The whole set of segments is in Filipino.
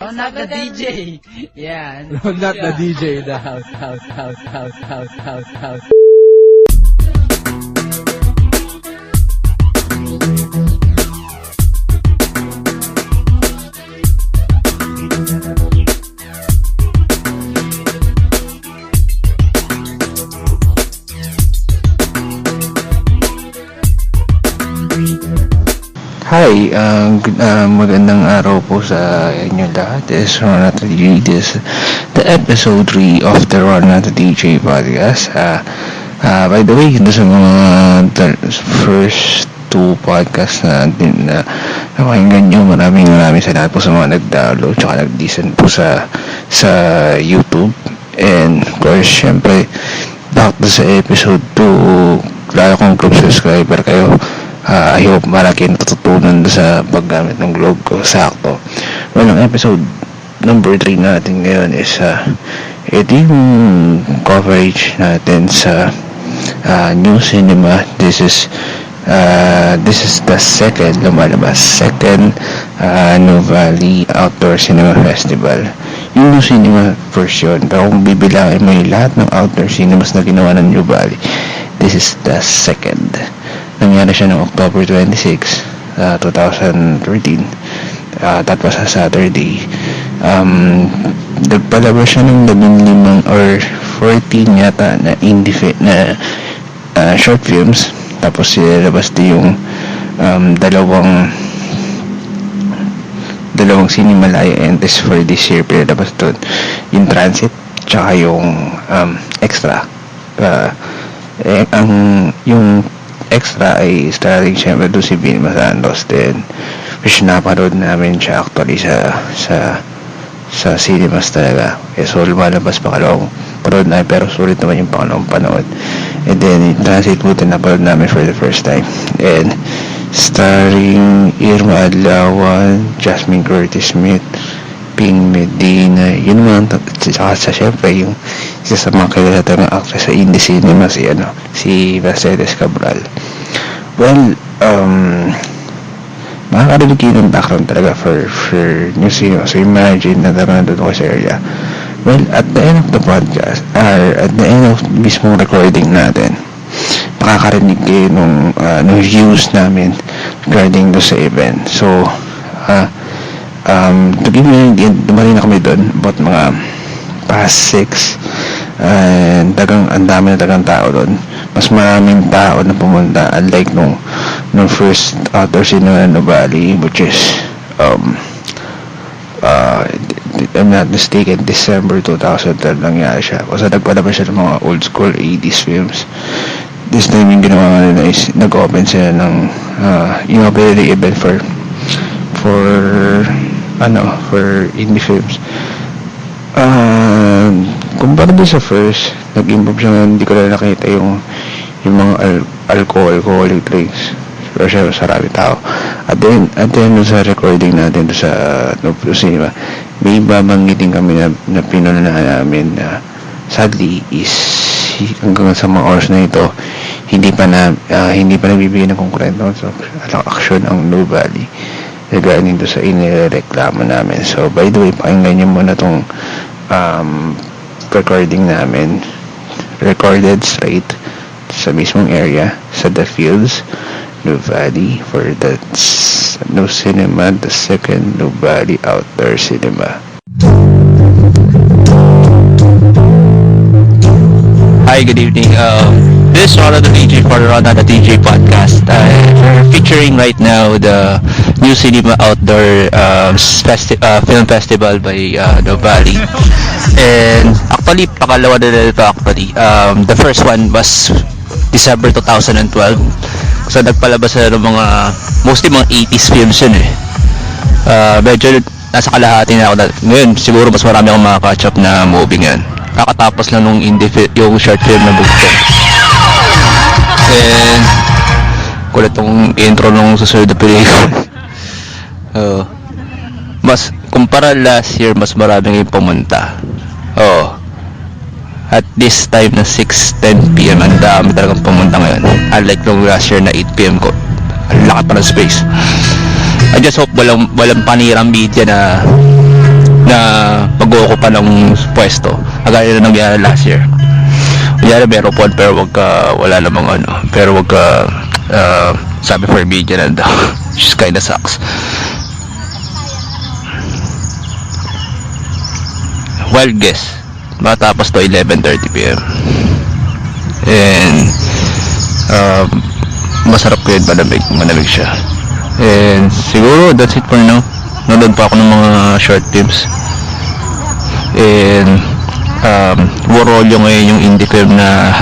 Oh, not the DJ. Yeah. Not the DJ, the house. Hi, magandang araw po sa inyo lahat. This is Ronata DJ. This is the episode 3 of the Ronata DJ podcast. By the way, ito sa mga first 2 podcast natin na napakinggan nyo, maraming salamat po sa mga nag-download tsaka nag-listen po sa YouTube. And of course, syempre, back to sa episode 2, lalo kong group subscriber kayo. I hope malaki natututunan sa paggamit ng Globe ko. Sakto. Well, ang episode number 3 natin ngayon is ito yung coverage natin sa New Cinema. This is the second Nuvali Outdoor Cinema Festival. Yung New Cinema version, pero kung bibilangin mo yung lahat ng outdoor cinemas na ginawa ng Nuvali, this is the second. Nangyari siya noong October 26, 2013. That was a Saturday. Nagpalabas siya ng 15 or 14 yata na indie na short films. Tapos sinilabas din yung dalawang Cinemalaya entries for this year. Pinalabas doon yung Transit tsaka yung Extra. Yung Extra ay starting syempre doon si Vilma Santos din, which napanood namin siya actually sa cinemas talaga. So lumalabas pa kalawang panood namin, pero sulit naman yung pangalawang panood. And then yung Transit po din napanood namin for the first time, and starring Irma Adlawan, Jasmine Curtis Smith, Ping Medina, yun naman. Saka syempre yung isa sa mga kilala actress sa indie cinema, si Mercedes Cabral. Well, makakarinig kayo ng background talaga for New Cinema. So imagine na nandun ako sa area. Well, at the end of the podcast, at the end of mismong recording natin, makakarinig kayo nung views namin regarding do sa event. So, to give you an idea, dumating na kami doon about mga past 6, and ang dami na tao doon. Mas maraming tao na pumunta, unlike nung first outdoor cinema na Nuvali, which is I'm not mistaken, December 2012 nangyari siya. Kasi nagpalabas siya ng mga old school 80s films. This time yung ginawa nila is nag-open sila ng yung ability event for indie films. Kumpara doon sa first, nag-improve siya ngayon, hindi ko na nakita yung mga alcoholic drinks. Pero siya, sarami tao. At then sa recording natin doon sa New Cinema, may babanggitin kami na pinunahan namin na sadly is hanggang sa mga oras na ito, hindi pa nagbibigay ng konkurento sa action ang Nuvali regarding doon sa inireklamo namin. So by the way, pakinggan niyo muna tong recording namin, recorded straight sa mismong area sa The Fields, Nuvali, for the New Cinema, the second Nuvali Outdoor Cinema. Hi, good evening. This is Ronald the DJ for the Ronald the DJ podcast. We're featuring right now the New Cinema Outdoor Film Festival by Nuvali. And actually, pakalawa na ito actually. The first one was December 2012. So nagpalabas na ng mostly mga 80s films yun eh. Medyo nasa kalahati na ako ngayon. Siguro mas marami akong catch up na movie ngayon. Kakatapos lang nung yung short film na Bugtong. And kulit tong intro nung susunod na pelikula. Mas kumpara last year, mas marami ngayong pumunta. At this time na 6:10 PM, ang dami talagang pumunta ngayon. Unlike nung last year na 8 PM ko, ang laki pa ng space. I just hope walang panirang media na mag-go pa ng pwesto. Agaya na nangyari last year. Kunyari meron po, pero wala namang ano. Pero wag ka, sabi for media na daw. Which kinda sucks. Wild guess. Matapos to 11:30 PM. And masarap ko yun, malamig siya. And siguro that's it for now. Nanood pa ako ng mga short films. And Warolyo ngayon yung indie film na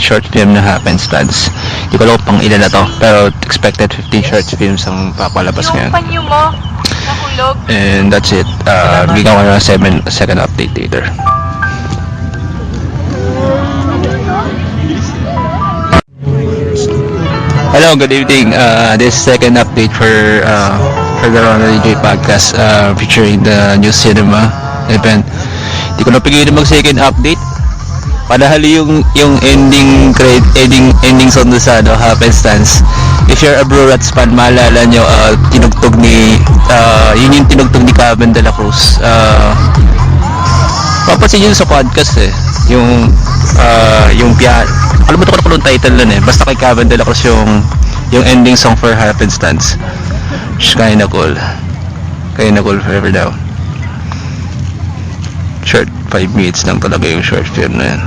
short film na Happenstance. Hindi ko alam pang ilan na to, pero expected 15 short films ang papalabas ngayon. Yung panyo mo, nahulog. And that's it. Bigyan ko na 7-second update later. Hello, good evening. This second update for the Ronald DJ podcast featuring the New Cinema event. Hindi ko na pigilan mag-second update. Padahal yung ending song doon sa Happenstance. If you're a Blue Rats fan, maalala nyo tinugtog ni yun yung tinugtog ni Caben de la Cruz. Papansin yun sa podcast yung piano. Alam mo ito ko ng title nun basta kay Caben de la Cruz yung ending song for Happenstance. Which is kinda cool forever now. Short 5 minutes lang talaga yung short film na yan.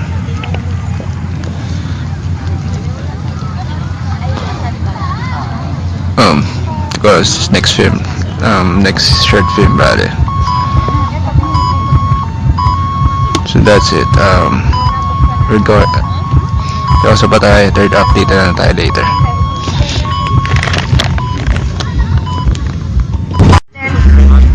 Because next short film bale. So that's it. Also pa tayo, third update na tayo later.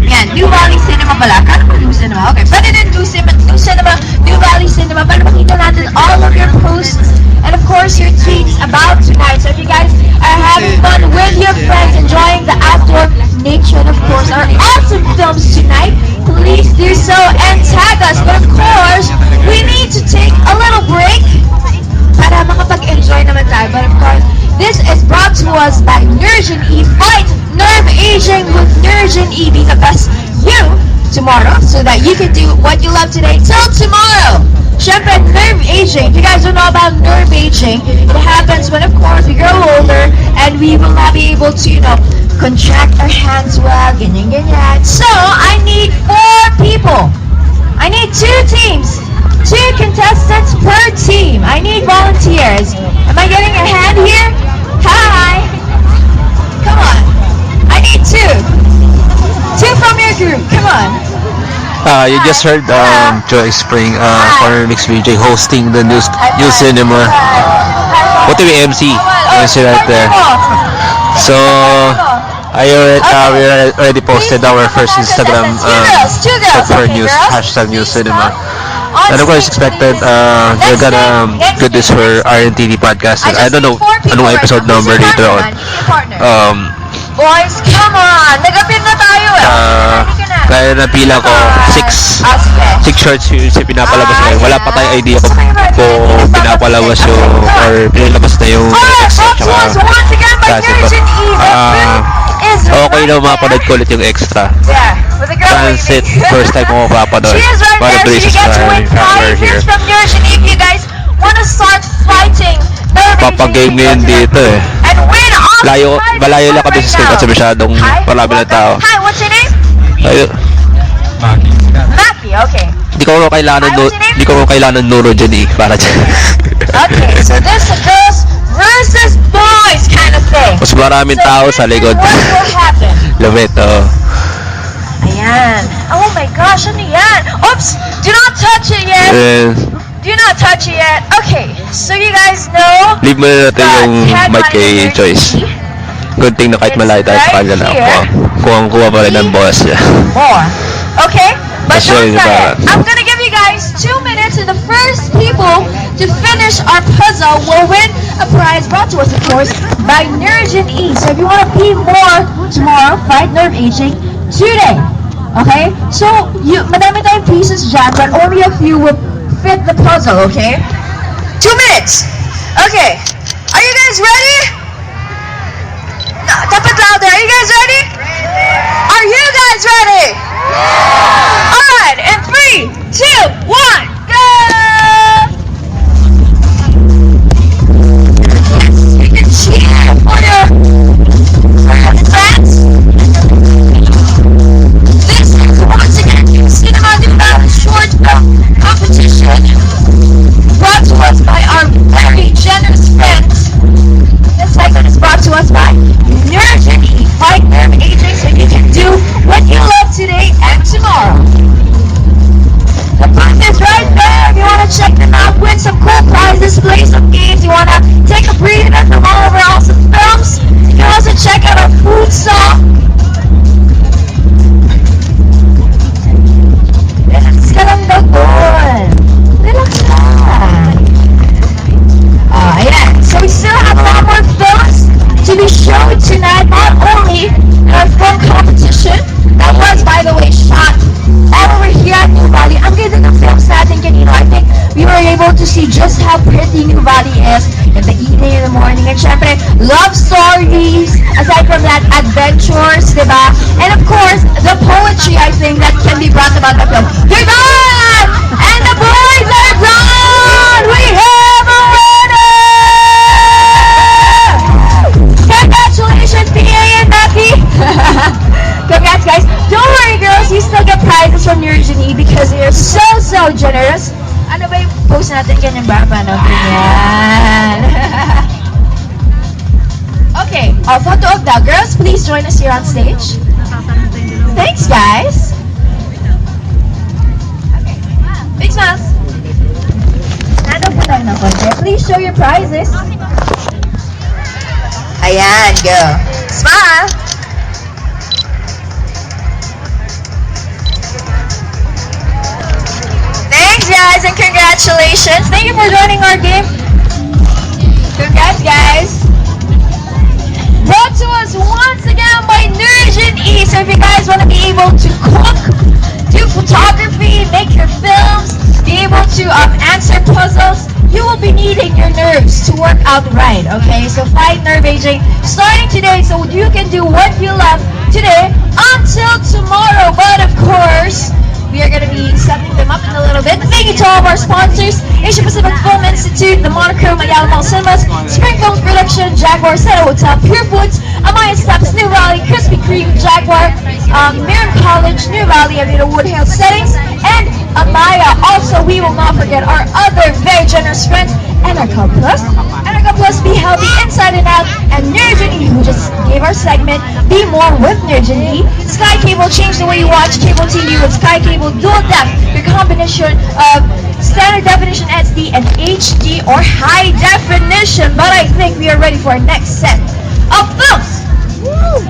Yan, New Valley Cinema pala. Kano ba New Cinema? Okay, pwede din New Cinema, New Valley Cinema, para makita natin all of your posts and of course your tweets about tonight. So if you guys are having fun with your friends, enjoying the outdoor nature and of course our awesome films tonight, please do so and tag us. But of course, we need to take a little break para makapag-enjoy naman tayo. But of course, this is brought to us by Nurgen E. Fight Nerve Aging with Nurgen E. Be the best you tomorrow so that you can do what you love today till tomorrow. Syempre, nerve aging. If you guys don't know about nerve aging, it happens when, of course, we grow older and we will not be able to, contract our hands well, ganyan. So, I need 4 people. I need 2 teams. 2 contestants per team. I need volunteers. Am I getting a hand here? Hi. Come on. I need 2. 2 from your group. Come on. You just heard Joy Spring, Corner Mix VJ hosting the New Cinema. What do we MC? MC right there. So, we already posted our first Instagram for news, #New Cinema. And of course, expected, we're gonna do this for RNTD podcast. I don't know anong episode number dito on. Boys, come on! Nagapin na tayo Kaya napila ko 6 short films yung pinapalabas ngayon. Wala pa tayong idea kung pinapalabas yung or pinalabas na yung extra okay na mapanood ko ulit yung extra. Transit, first time ko mapapanood. One of the reasons why we're here. If you guys wanna start fighting, papag-game ngayon dito malayo lang kami sa screen kasi masyadong marami na tao. Hi, what's your name? Maki, okay. Hindi ko kailangan nuro dyan para dyan. Okay, so this is girls versus boys kind of thing. Mas maraming tao sa likod. What will happen? Lumit, Ayan. Oh my gosh, ano yan? Oops! Do not touch it yet! Do not touch it yet. Okay, so you guys know leave mo na natin yung mic kay Joyce. Good thing na kahit malayo tayo sa kanya na kuha pa rin ang boss niya. More. Okay? But That's don't forget, I'm gonna give you guys 2 minutes and the first people to finish our puzzle will win a prize brought to us, of course, by Nurgen E. So if you want to be more tomorrow, fight nerve aging today. Okay? So, madami tayong pieces dyan, but only a few will fit the puzzle, okay? 2 minutes! Okay. Are you guys ready? No, dapat louder. Are you guys ready? Are you guys ready? Alright, in just how pretty New Valley is in the evening, in the morning. And syempre, love stories. Aside from that, adventures, diba? And of course, the poetry, I think, that can be brought about the film. You're done! And the boys are done! We have a winner! Congratulations, PA and Becky! Congrats, guys. Don't worry, girls. You still get prizes from Eugenie because you're so, so generous. Ano ba yung post natin? Ganyan ba? Paano? Ganyan. Okay. Our photo of the girls. Please join us here on stage. Thanks, guys. Okay. Big smiles. Nado po lang na konti. Please show your prizes. Ayan, go. Smile. Thanks, guys, and congratulations. Thank you for joining our game. Congrats, guys. Brought to us once again by Nurjan E. So if you guys want to be able to cook, do photography, make your films, be able to answer puzzles, you will be needing your nerves to work out right, okay? So fight nerve aging starting today so you can do what you love today until tomorrow. But of course, we are going to be setting them up in a little bit. Thank you to all of our sponsors, Asia Pacific Film Institute, the Monochrome, Ayala Mall Cinemas, Spring Films Production, Jaguar, Seda Hotel, Pure Foods, Amaya Steps, New Valley, Krispy Kreme, Jaguar, Marin College, New Valley, Avita Woodhill Settings, and Amaya. Also, we will not forget our other very generous friends, NRK Plus. NRK Plus, be healthy inside and out, and Nurjan E, who just gave our segment, Be More with Nurjan E. Sky Cable, change the way you watch cable TV with Sky Cable Dual Depth, your combination of standard definition SD and HD or high definition. But I think we are ready for our next set of films. Woo!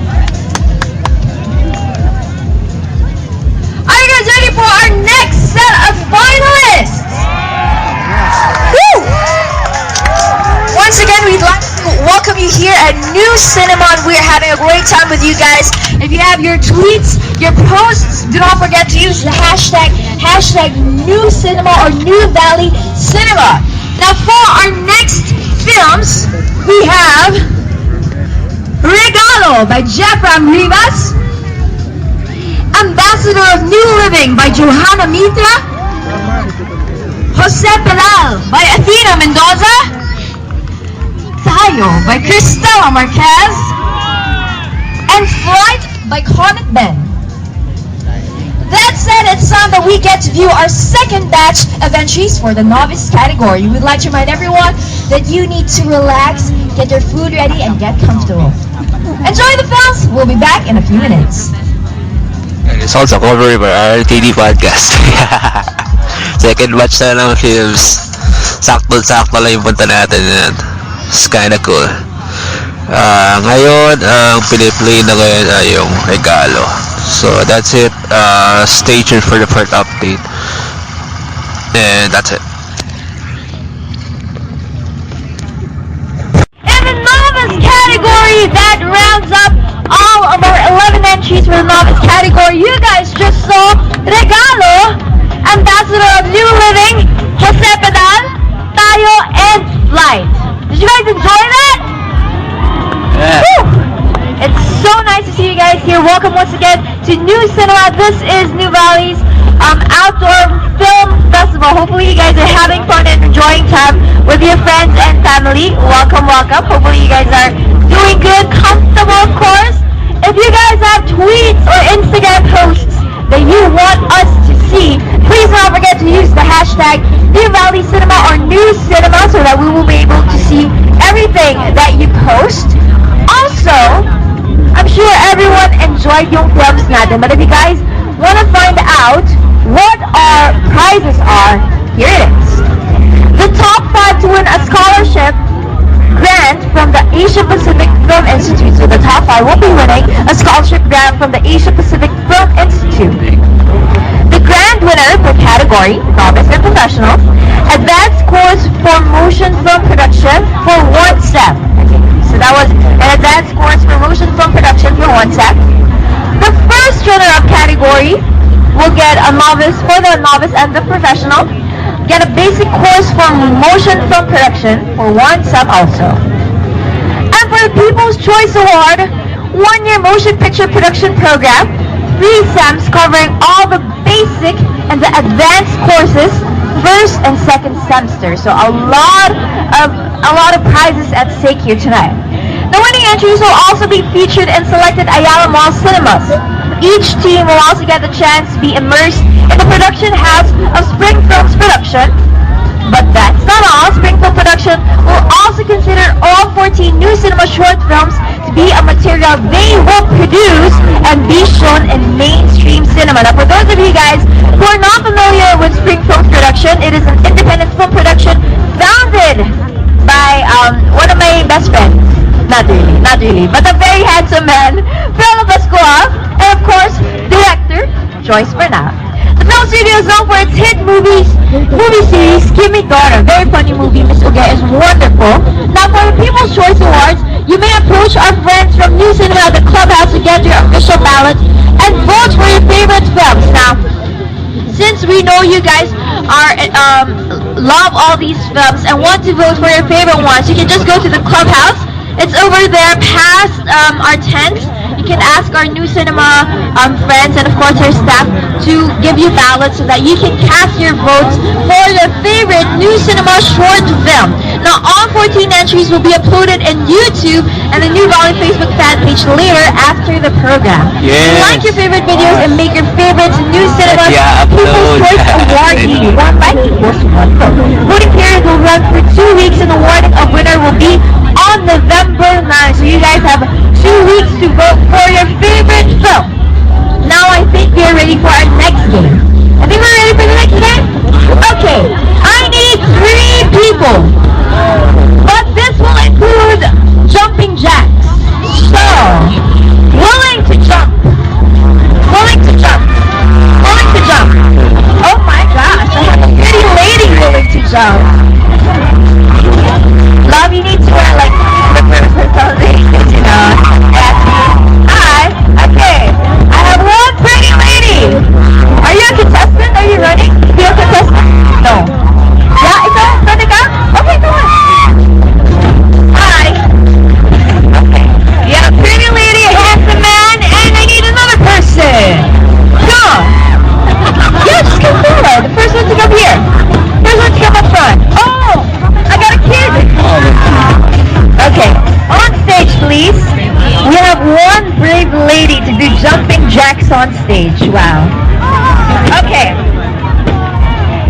Are you guys ready for our next set of finalists? Woo! Once again, we'd like to welcome you here at New Cinema. We're having a great time with you guys. If you have your tweets, your posts, do not forget to use the hashtag New Cinema or New Valley Cinema. Now for our next films, we have Regalo by Jeffram Rivas, Ambassador of New Living by Johanna Mitra, Jose Pelal by Athena Mendoza, Tayo by Cristela Marquez, and Flight by Comet Ben. That said, it's time that we get to view our second batch of entries for the novice category. We'd like to remind everyone that you need to relax, get your food ready, and get comfortable. Enjoy the films. We'll be back in a few minutes. Results are covered by RTD Podcast. Second batch na ng films. Sakto-sakto lang yung punta natin. It's kinda cool. Ngayon, ang piniplay na ngayon ay yung Regalo. So, that's it. Stay tuned for the first update. And that's it. In the novice category, that rounds up all of our 11 entries for the novice category. You guys just saw Regalo, Ambassador of New Living, Jose Pedal, Tayo, and Flight. Did you guys enjoy that? Yeah. Woo! It's so nice to see you guys here. Welcome once again to New Cinema. This is New Valley's outdoor film festival. Hopefully you guys are having fun and enjoying time with your friends and family. Welcome, welcome. Hopefully you guys are doing good, comfortable, of course. If you guys have tweets or Instagram posts that you want us to see, please don't forget to use the hashtag New Valley Cinema or New Cinema so that we will be able to see everything that you post. Also, I'm sure everyone enjoyed yung films natin, but if you guys want to find out what our prizes are, here it is. The top 5 to win a scholarship grant from the Asia Pacific Film Institute. So the top 5 will be winning a scholarship grant from the Asia Pacific Film Institute. The grand winner per category, novice and professional, advanced course for motion film production for 1 step. So that was an advanced course for motion film production for 1 step. The first runner-up category will get a novice for the novice and the professional, get a basic course for motion film production for 1 sub also. And for the People's Choice Award, 1-year motion picture production program, 3 SEMs covering all the basic and the advanced courses, first and second semester. So a lot of prizes at stake here tonight. The winning entries will also be featured in selected Ayala Mall cinemas. Each team will also get the chance to be immersed in the production house of Spring Films Production. But that's not all. Spring Film Production will also consider all 14 new cinema short films to be a material they will produce and be shown in mainstream cinema. Now, for those of you guys who are not familiar with Spring Film Production, it is an independent film production founded by one of my best friends. Not really, but a very handsome man, Philip Pascual, and of course, director, Joyce Bernal. The film studio is known for its hit movie series, Kimi Dora. Very funny movie, Miss Uge is wonderful. Now, for the People's Choice Awards, you may approach our friends from New Cinema at the Clubhouse to get your official ballot and vote for your favorite films. Now, since we know you guys are love all these films and want to vote for your favorite ones, you can just go to the Clubhouse. It's over there past our tent. You can ask our New Cinema friends and of course our staff to give you ballots so that you can cast your votes for your favorite New Cinema short film. Now all 14 entries will be uploaded in YouTube and the New Valley Facebook fan page later after the program. Yes. Like your favorite videos and make your favorite New Cinema People's upload. Choice Award won by People's One Vote. Voting period will run for 2 weeks and the awarding of winner will be on November 9th. So you guys have 2 weeks to vote for your favorite film. Now I think we are ready for our next game. I think we're ready for the next game? Okay, I need 3 people. But this will include jumping jacks. So, willing to jump. Willing to jump. Willing to jump. Oh my gosh, I have a pretty lady willing to jump. Love, you need to wear like slippers or something, you know. Hi. Okay. I have one pretty lady. Are you a contestant? Are you running? You a contestant? No. Yeah, ikaw? Pwede ka? Okay, come on. Hi. Okay. You have a pretty lady, a handsome man, and I need another person. Come on. Yeah, just come forward. The first one to come here. First one to come up front. Oh, I got a kid. Okay, on stage please. We have one brave lady to do jumping jacks on stage. Wow. Okay.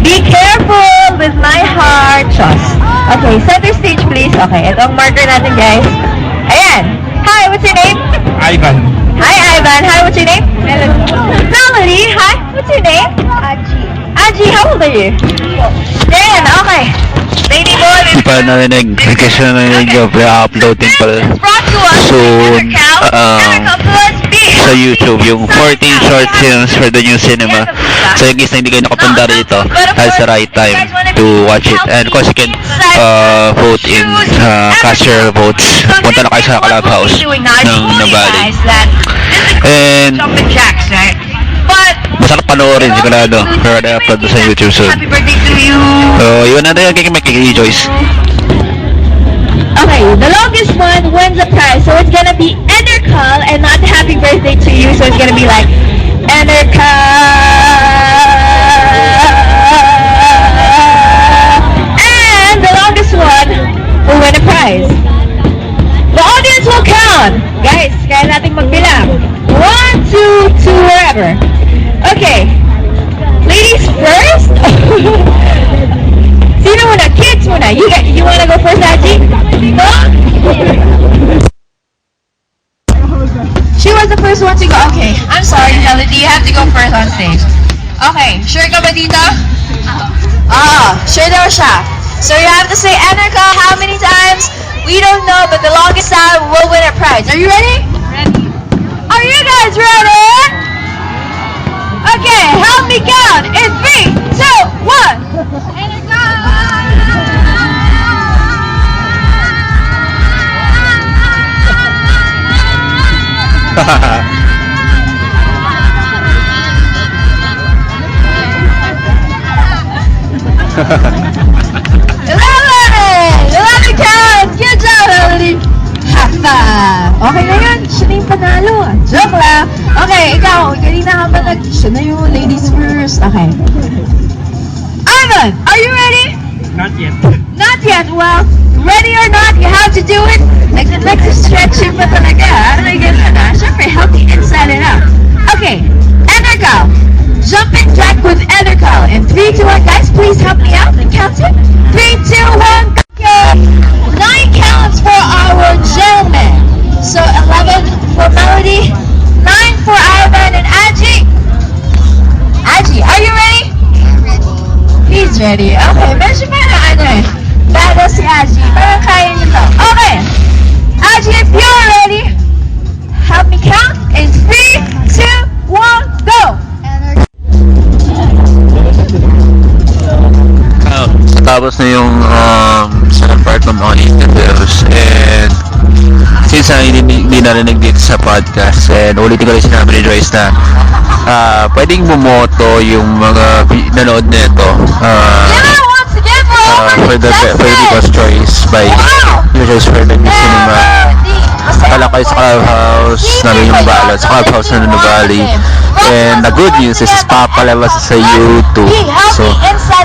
Be careful with my heart. Trust. Okay, center stage please. Okay, ito ang marker natin guys. Ayan. Hi, what's your name? Ivan. Hi Ivan. Hi, what's your name? Melody. Hi, what's your name? Aji, how old are you? 10, okay. Lady boy. Hindi pa narinig. Kasi narinig yung upload din pala. Soon, sa YouTube, yung 14 short films for the New Cinema. So yung guys na hindi kayo nakapunta rito, has the right time to watch it. And of course, you can vote in, cast your votes. Punta na kayo sa Clubhouse ng Navali. And masarap panoorin, sigurado. Pero na-upload sa YouTube soon. Happy birthday to you. So, yun na yung kay Joyce. Okay, the longest one wins a prize. So it's gonna be Enercal and not happy birthday to you. So it's gonna be like Enercal. And the longest one will win a prize. The audience will count. Guys, kaya nating magbilang. 1, 2, 2, wherever. Okay. Ladies first. Sino muna? Kids muna. You wanna go first, Aji? No? She was the first one to go. Okay. I'm sorry, Melody. You have to go first on stage. Okay. Sure ka ba dito? Sure daw siya. So you have to say Enerca how many times? We don't know, but the longest time will win a prize. Are you ready? Ready. Are you guys ready? Okay, help me count in 3, 2, 1. Enerca! 11 counts! Good job, Melody! Half five! Okay na yun, siya na yung panalo. Joke lang. Okay, ikaw, kanina ka ba siya na yung ladies first? Okay. Ivan, are you ready? Not yet. Not yet. Well, ready or not, you have to do it. Nag-stretching pa talaga. Ano yung gano'n na? Siyempre, healthy inside and out. Okay, Enercal. Jumping jack with Enercal. In 3, 2, 1, guys, please help me out and count it. 3, 2, 1, go! 9 counts for our gentleman. So 11 for Melody, 9 for Ivan and Aji. Aji, are you ready? He's ready. Okay, medyo ano eh. Bago si Aji. Parang kaya niyo to. Okay. Aji, if you're ready, help me count in 3, 2, 1, go! So tapos na yung second part ng mga interviews, and since hindi narinig dito sa podcast, and ulitin ko rin sinabi ni Joyce na pwedeng bumoto yung mga nanood nito for the people's choice by your choice for the new cinema. Kala kayo sa Clubhouse namin yung ballot sa Clubhouse na Valley, and the good news is papalabas sa YouTube. So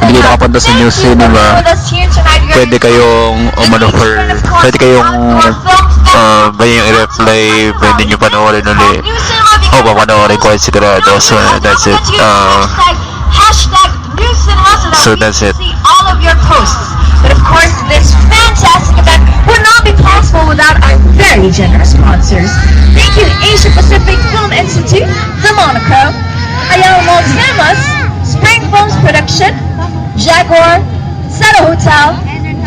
hindi nakapunta sa new cinema, pwede kayong pwede kayong yung i-replay, pwede nyo panoorin ulit o papanoorin ko sigurado. So that's it. So that's it. All of your posts. But of course, this fantastic event would not be possible without our very generous sponsors. Thank you, Asia Pacific Film Institute, The Monaco, Ayala Mall Cinemas, Spring Films Production, Jaguar, Seta Hotel,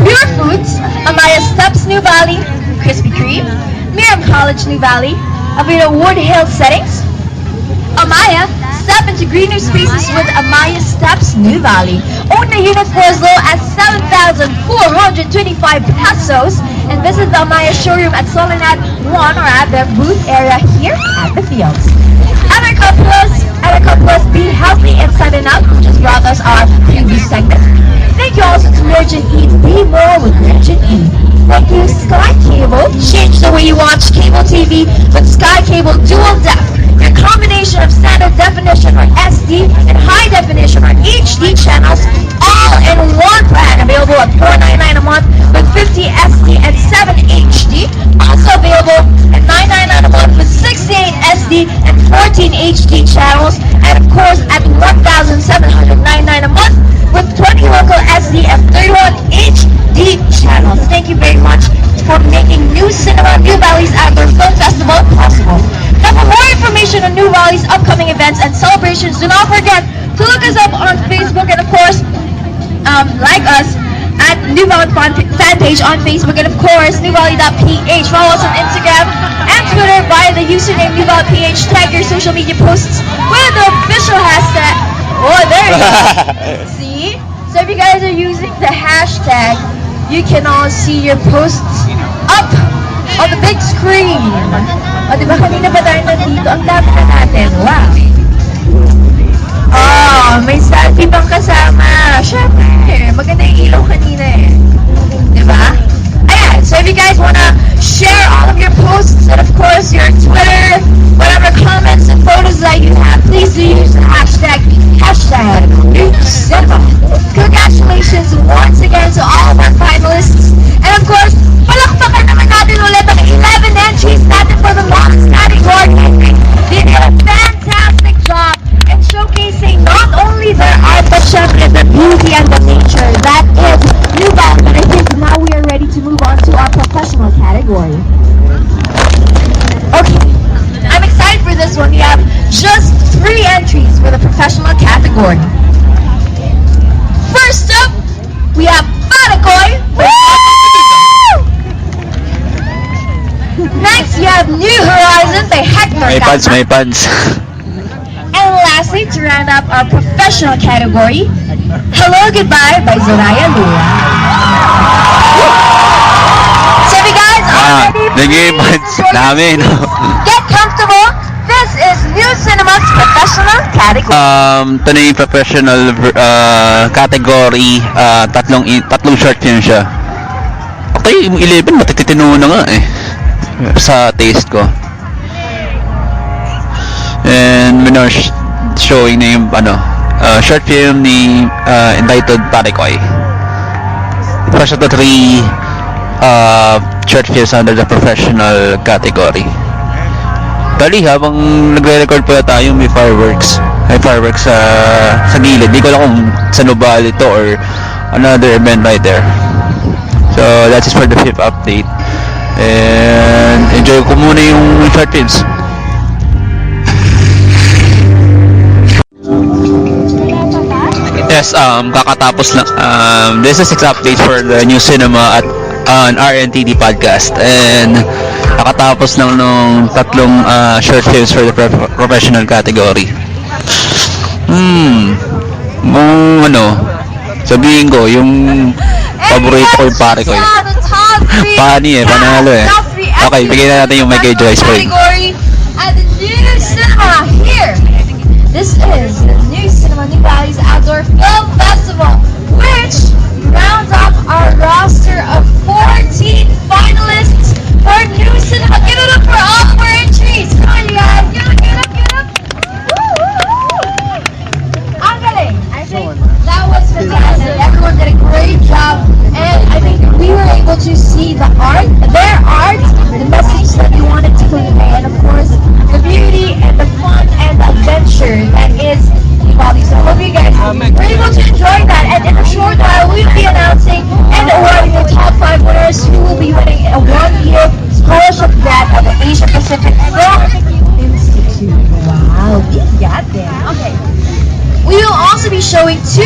Pure Foods, Amaya Steps New Valley, Krispy Kreme, Miriam College New Valley, Avita Wood Hill Settings, Amaya, step into greener spaces with Amaya Steps New Valley. Own a unit for as low as 7,425 pesos and visit the Amaya showroom at Solinat 1 or at their booth area here at the Fields. Enercal Plus, be healthy inside and out, which has brought us our previous segment. Thank you also to Merchant Eat, be more with Merchant Eat. Thank you, Sky Cable. Change the way you watch cable TV with Sky Cable Dual Def. Your combination of standard definition or SD and high definition or HD channels all in one plan. Available at $4.99 a month with 50 SD and 7 HD. Also available at $9.99 a month with 68 SD and 14 HD channels. And of course at $1,799 a month with 20 local SD and 31 HD channels. Thank you very much for making New Cinema New Valley's Outdoor Film Festival possible. Now for more information on New Valley's upcoming events and celebrations, do not forget to look us up on Facebook and of course, like us at New Valley fan page on Facebook and of course, newvalley.ph. Follow us on Instagram and Twitter via the username newvalleyph. Tag your social media posts with the official hashtag. Oh, there you go. See? So if you guys are using the hashtag, you can all see your posts up on the big screen. O, diba kanina pa tayo nandito? Ang dami na natin. Wow. Oh, may selfie pang kasama. Siyempre, maganda yung ilaw kanina eh. Diba? Ayan, so if you guys wanna share all of your posts and of course your Twitter, whatever comments and photos that you have, please do use the hashtag #NewCinema. Congratulations once again to all of our finalists. And of course, palakpakan naman natin ulit ang 11 entries natin for the longest category. They did a fantastic job in showcasing not only their art but syempre the beauty and the nature that is New Valley. And I think now we are ready to move on to our professional category. Okay, I'm excited for this one. We have just 3 entries for the professional category. First up, we have Barakoy. Next, you have New Horizon by Hector. May pads. And lastly, to round up our professional category, Hello Goodbye by Zoraya Lua. So if you guys are ready, Nag-i-pads namin. get comfortable. This is New Cinema's professional category. Ito na yung professional category. Tatlong short film siya. Okay, yung 11 matitino na nga eh. Sa taste ko. And winner showing na yung short film ni entitled Parikoy. First of the 3 short films under the professional category. Bali, habang nagre-record pala tayo, may fireworks. May fireworks sa gilid. Di ko alam kung sa Nubal ito or another event right there. So, that is for the 5th update. And enjoy ko muna yung short films. Yes, kakatapos lang. This is 6 update for the New Cinema at an RNTD podcast. And kakatapos lang nung tatlong short films for the professional category. Sabihin ko, yung paborito ko yung pare ko eh. Pani eh, panalo eh. Okay, bigyan na natin yung mic kay Joyce Spring. At the New Cinema here. This is the New Cinema New Valley's Outdoor Film Festival, which rounds up our roster of 14 finalists for New Cinema. Give it up for all of our entries. Come on, you guys. Get up. Ang galing. I think that was fantastic. Everyone did a great job. And I think we were able to see their art, the message that they wanted to convey, and of course, the beauty and the fun and the adventure that is Bali. So I hope you guys were able to enjoy that. And in a short while, we'll be announcing and awarding the top 5 winners who will be winning a 1-year scholarship grant at the Asia Pacific Film Institute. Wow, we got that. Okay. We will also be showing 2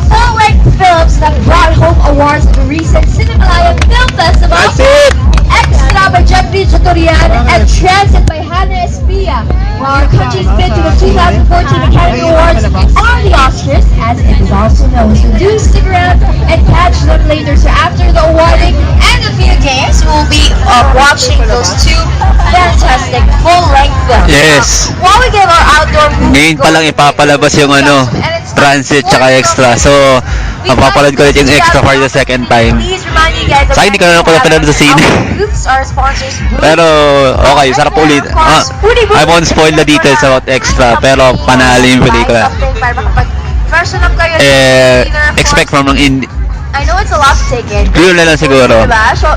full-length films that brought home awards at the recent Cinemalaya Film Festival. That's it! Extra by Jeffrey Chatorian and Transit by Hannah Espia. While our country's bid to the 2014 Academy Awards are the Oscars, as it is also known. So do stick around and catch them later. So after the awarding and a few games, we'll be watching those 2 fantastic full-length films. Yes. While we give our outdoor Ngayon pa lang ipapalabas yung Transit tsaka Extra. So, mapapanood ko ulit yung Extra for the second time. Please remind you guys Sa akin, hindi ko na napanood sa sine. Our sponsors, Pero, okay, sarap ulit. I won't spoil the details about Extra, pero panalo yung pelikula. Version up kayo Expect from ng indie. I know it's a lot to take in. Clue na lang siguro.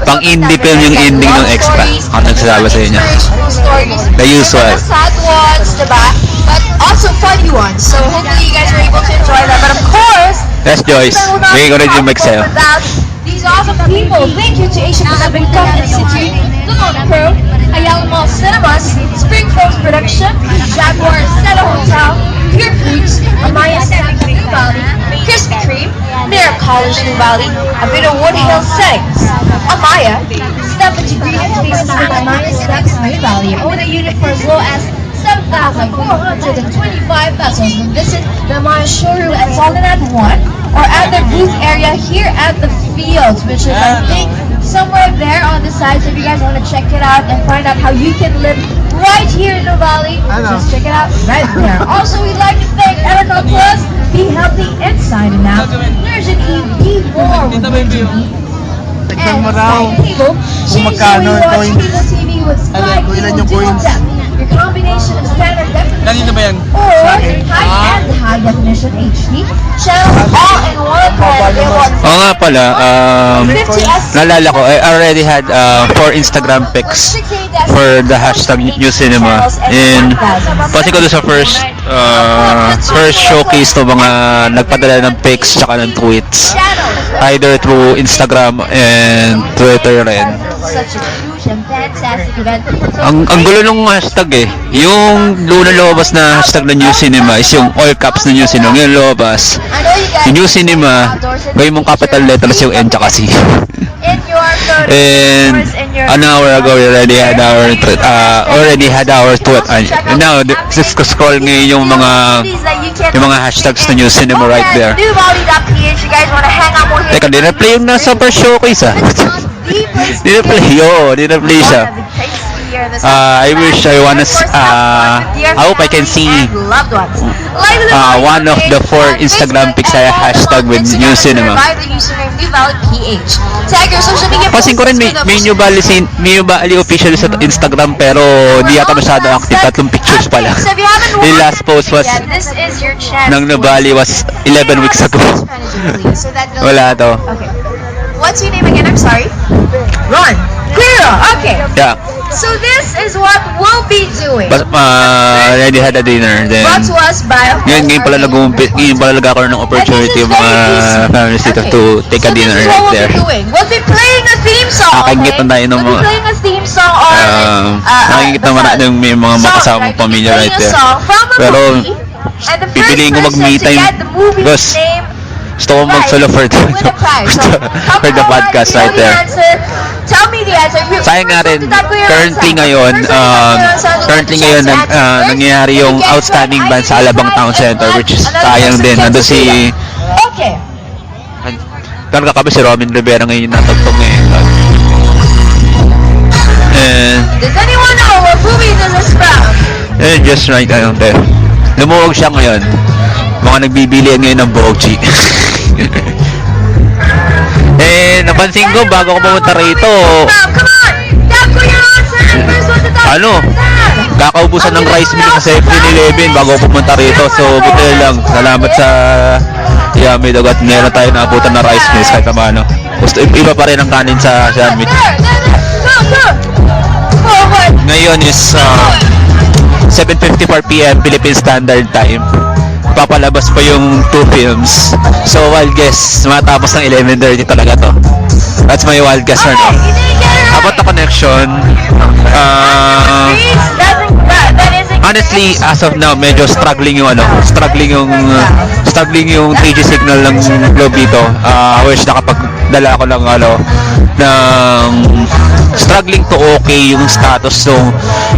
Pang indie film yung ending ng Extra. Ako nagsasabi sa inyo. The usual. Sad ones, diba? But also funny ones. So hopefully you guys were able to enjoy that. But of course, Yes, Joyce. Bigay ko rin yung mic sa'yo. these awesome people. Thank you to Asia Pacific Film Institute, The Lone Crow, Ayala Mall Cinemas, Spring Coast Production, Jaguar Stella Hotel, Pure Foods, Amaya Snacks New Valley, Krispy Kreme, Mirror College New Valley, a bit of Woodhill Settings, Amaya, Step into Green Spaces with Amaya Snacks New Valley. Own a unit for as low as 7,425 pesos. Visit the Amaya showroom at Solinat 1 or at their booth area here at the Fields, which is I think somewhere there on the side. So if you guys want to check it out and find out how you can live right here in the valley, just check it out right there. Also, we'd like to thank Erica Plus, Be Healthy Inside and Out, Nursing Eve, Be More with TV, and Sky Cable, change the way you watch cable TV with Sky Cable Dual Depth, your combination of standard definition or high and high definition HD channels all in one plan. Oo nga pala, naalala ko, I already had 4 Instagram pics for the hashtag New Cinema. And pati ko doon sa first showcase to mga nagpadala ng pics tsaka ng tweets. Either through Instagram and Twitter rin. Such a huge and fantastic event. Ang gulo nung hashtag eh. Yung lumabas na hashtag na New Cinema is yung all caps na New Cinema. Yung lumabas, I know you guys yung New Cinema, gawin mong capital letters yung N tsaka C. in your photos, And an hour ago we already had our tweet. And now just scroll ngayon yung mga hashtags na New Cinema right there. NewValley.ph, you guys want to hang out more here. Teka, di na-play yung nasa first showcase ah. Di na-play siya. year in the I wish I wanna I hope I can see one of the 4 Instagram pics I hashtag with New Cinema. Tag your social media Pansin ko rin may New Valley official sa Instagram pero di yata masyado active, 3 pictures pa lang. The last post was ng New Valley was 11 weeks ago. Wala to. Okay. What's your name again? I'm sorry. Ron. Clear. Okay. Yeah. So this is what we'll be doing. But already had a dinner then. Brought to us by. Ngayon pala nagkaroon ng opportunity yung mga families dito to take a dinner right there. We'll be playing a theme song. Nakikita tayo ng We'll be playing a theme song on. Nakikita naman natin yung may mga makasamang pamilya right there. Pero pipiliin ko mag-me time because gusto ko mag-solo for the podcast right there. Tell me the answer. Sayang nga rin, currently ngayon nangyayari yung outstanding band sa Alabang Town Center, which is sayang din. Nandun si Okay. Kano kakabi si Robin Rivera ngayon yung natagtong ngayon. Does anyone know what movie this is from? Just right ayun there. Lumuwag siya ngayon. Mga nagbibilihan ngayon ng Bochi. Napansin ko bago ko pumunta rito. Come on! That's your answer! First one to talk. Ano? Kakaubusan ng rice mill sa 7-Eleven bago ko pumunta rito. So, buti lang. Salamat sa Yami Dog at meron tayo naabutan na rice mills kahit paano. Gusto iba pa rin ang kanin sa sandwich. Ngayon is 7:54 PM Philippine Standard Time. Papalabas pa yung 2 films. So, wild guess, matapos ng 11:30 talaga to. That's my wild guess right now. About the connection, honestly, as of now, medyo struggling yung 3G signal ng Globe dito. I wish nakapagdala ako ng struggling to okay yung status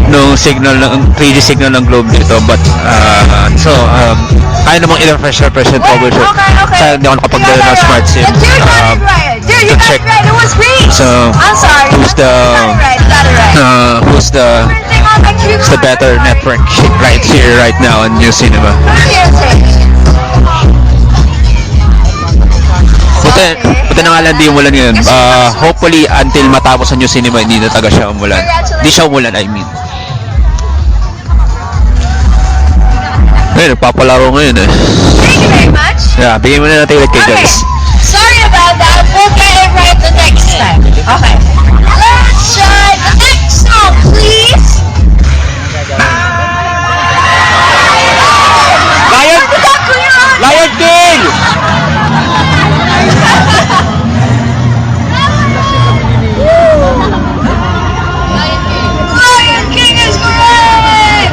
nung signal ng 3G signal ng Globe dito, but kaya namang ilang pressure troubleshoot. Kaya hindi ako nakapagdala ng smart SIM to check. So who's the better network right here right now in New Cinema. Buti na nga lang di umulan ngayon. Hopefully until matapos ang New Cinema hindi na taga siya umulan. Hindi siya umulan, I mean. Nagpapalaro ngayon eh. Thank you very much. Yeah, bigyan mo na natin ulit kay guys. Sorry about that. We'll get it right the next time. Okay. Let's try the next song, please. Lion King! Lion King is great!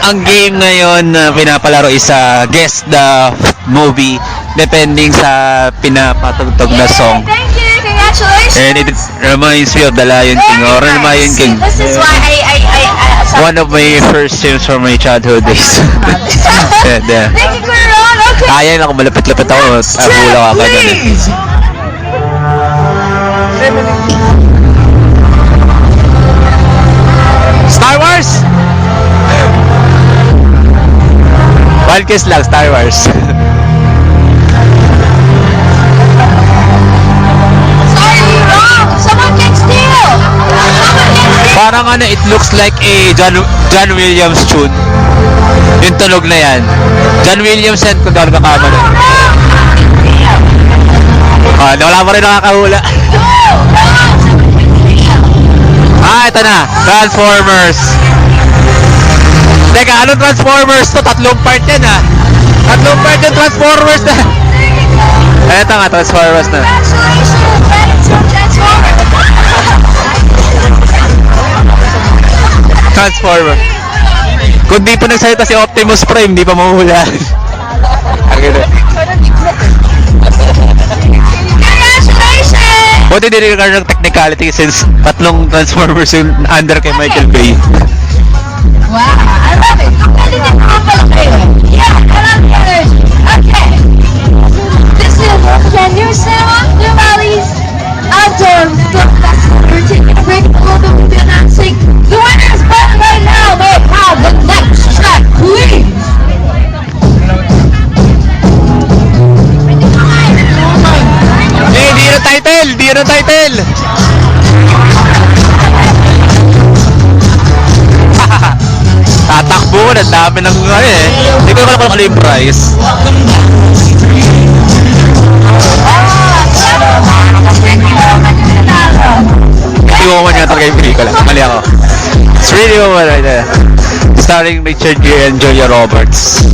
Ang game ngayon na pinapalaro is guess the movie depending sa pinapatugtog na song. Thank you, congratulations. And it reminds me of the Lion King or Lion King. This is why I One of my first films from my childhood days. Yeah. Thank you, Kuya Ron. Okay. Kaya na kung malapit-lapit ako, hula ka ganun. Star Wars! Wild guess lang, Star Wars. Sorry, wrong. Someone can steal. Parang it looks like a John Williams tune. Yung tunog na yan. John Williams yan kung gano'n kakamali. Wala pa rin nakakahula. Ito na. Transformers. Teka, anong Transformers to? 3 part yan 3 part yung Transformers na. Ito nga, Transformers na. Transformers. Kung di pa nagsalita si Optimus Prime, di pa mahuhula. Buti din yung ng technicality since 3 Transformers yung under kay Michael Bay. Wow, I love it. Yeah, I love the energy. Okay. This is the New Cinema. Ayan ang title! Tatakbo, ang dami ng ano eh. Hindi ko alam kung ano yung price. Pretty Woman nga talaga yung pelikula. Mali ako. It's Pretty Woman right there. Starring Richard Gere and Julia Roberts.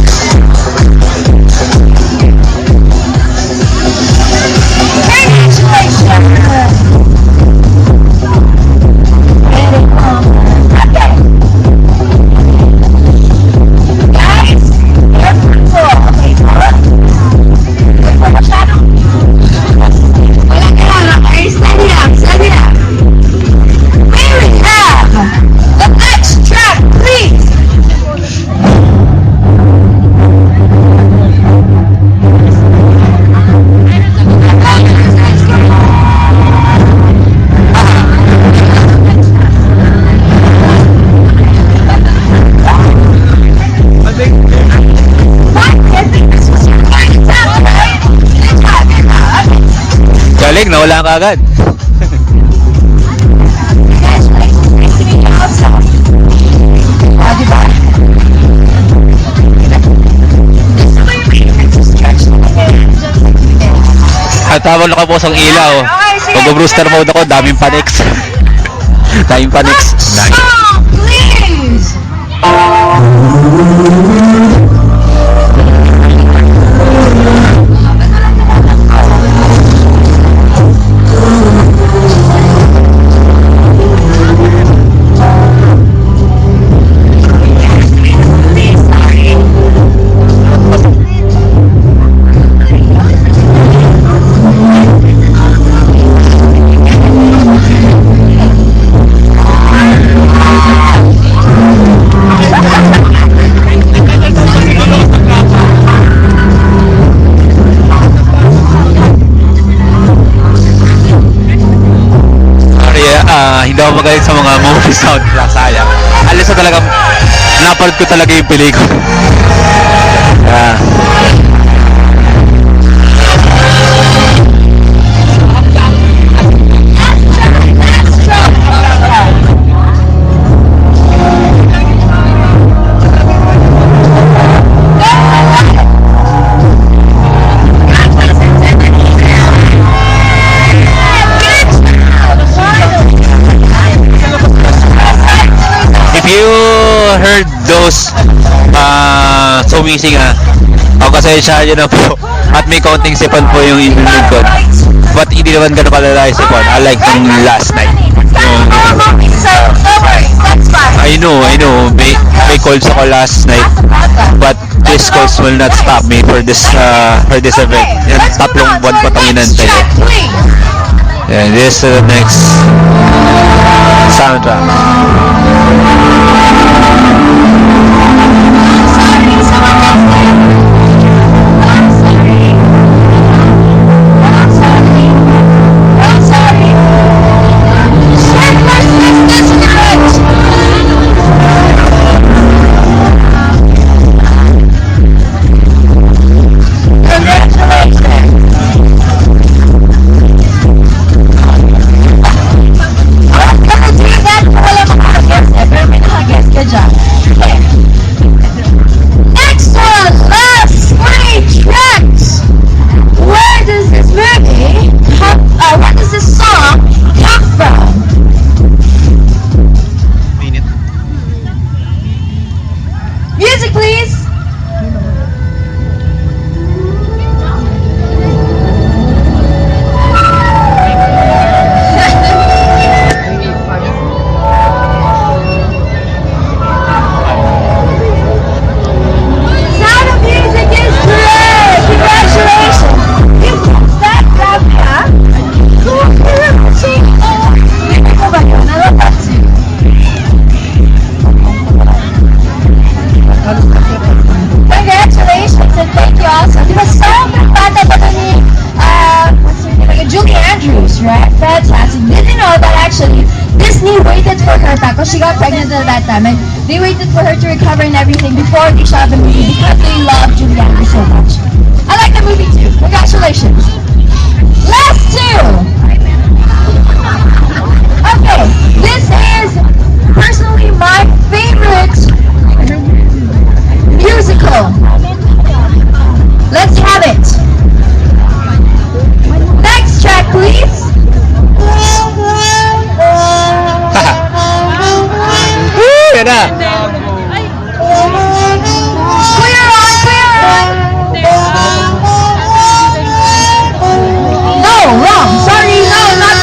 Galing, nawala ka agad. At habang nakapos ang ilaw, mag-brewster mode ako, daming panics. Daming panics. Please! Hindi ako magaling sa mga movie soundtrack, sayang. Alis na talaga, napanood ko talaga yung pelikula. Heard those sumising o pasensya nyo na po at may kaunting sipon po yung inilig ko, but hindi naman gano'n kalala yung sipon, unlike nung last night. I know may calls ako last night, but this calls will not stop me for this event. Yan, tatlong buwan pa itong inantay. And this is the next soundtrack. She got pregnant at that time, and they waited for her to recover and everything before they shot the movie because they love Julie Andrews so much. I like the movie too. Congratulations. Last two. Okay, this is personally my favorite musical. Let's have it. Next track, please. Yan na. Clear on, clear on. No, wrong. Sorry, no, not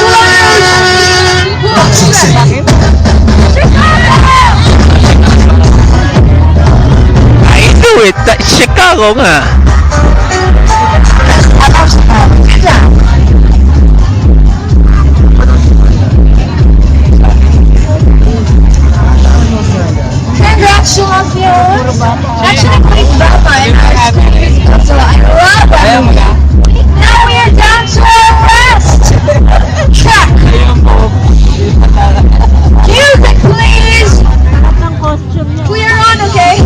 I knew it. Chicago nga. Good job. Congratulations. Actually, played drama in our school musical, so I love that movie. Now we are down to our last track. Music, please. Clear on, okay?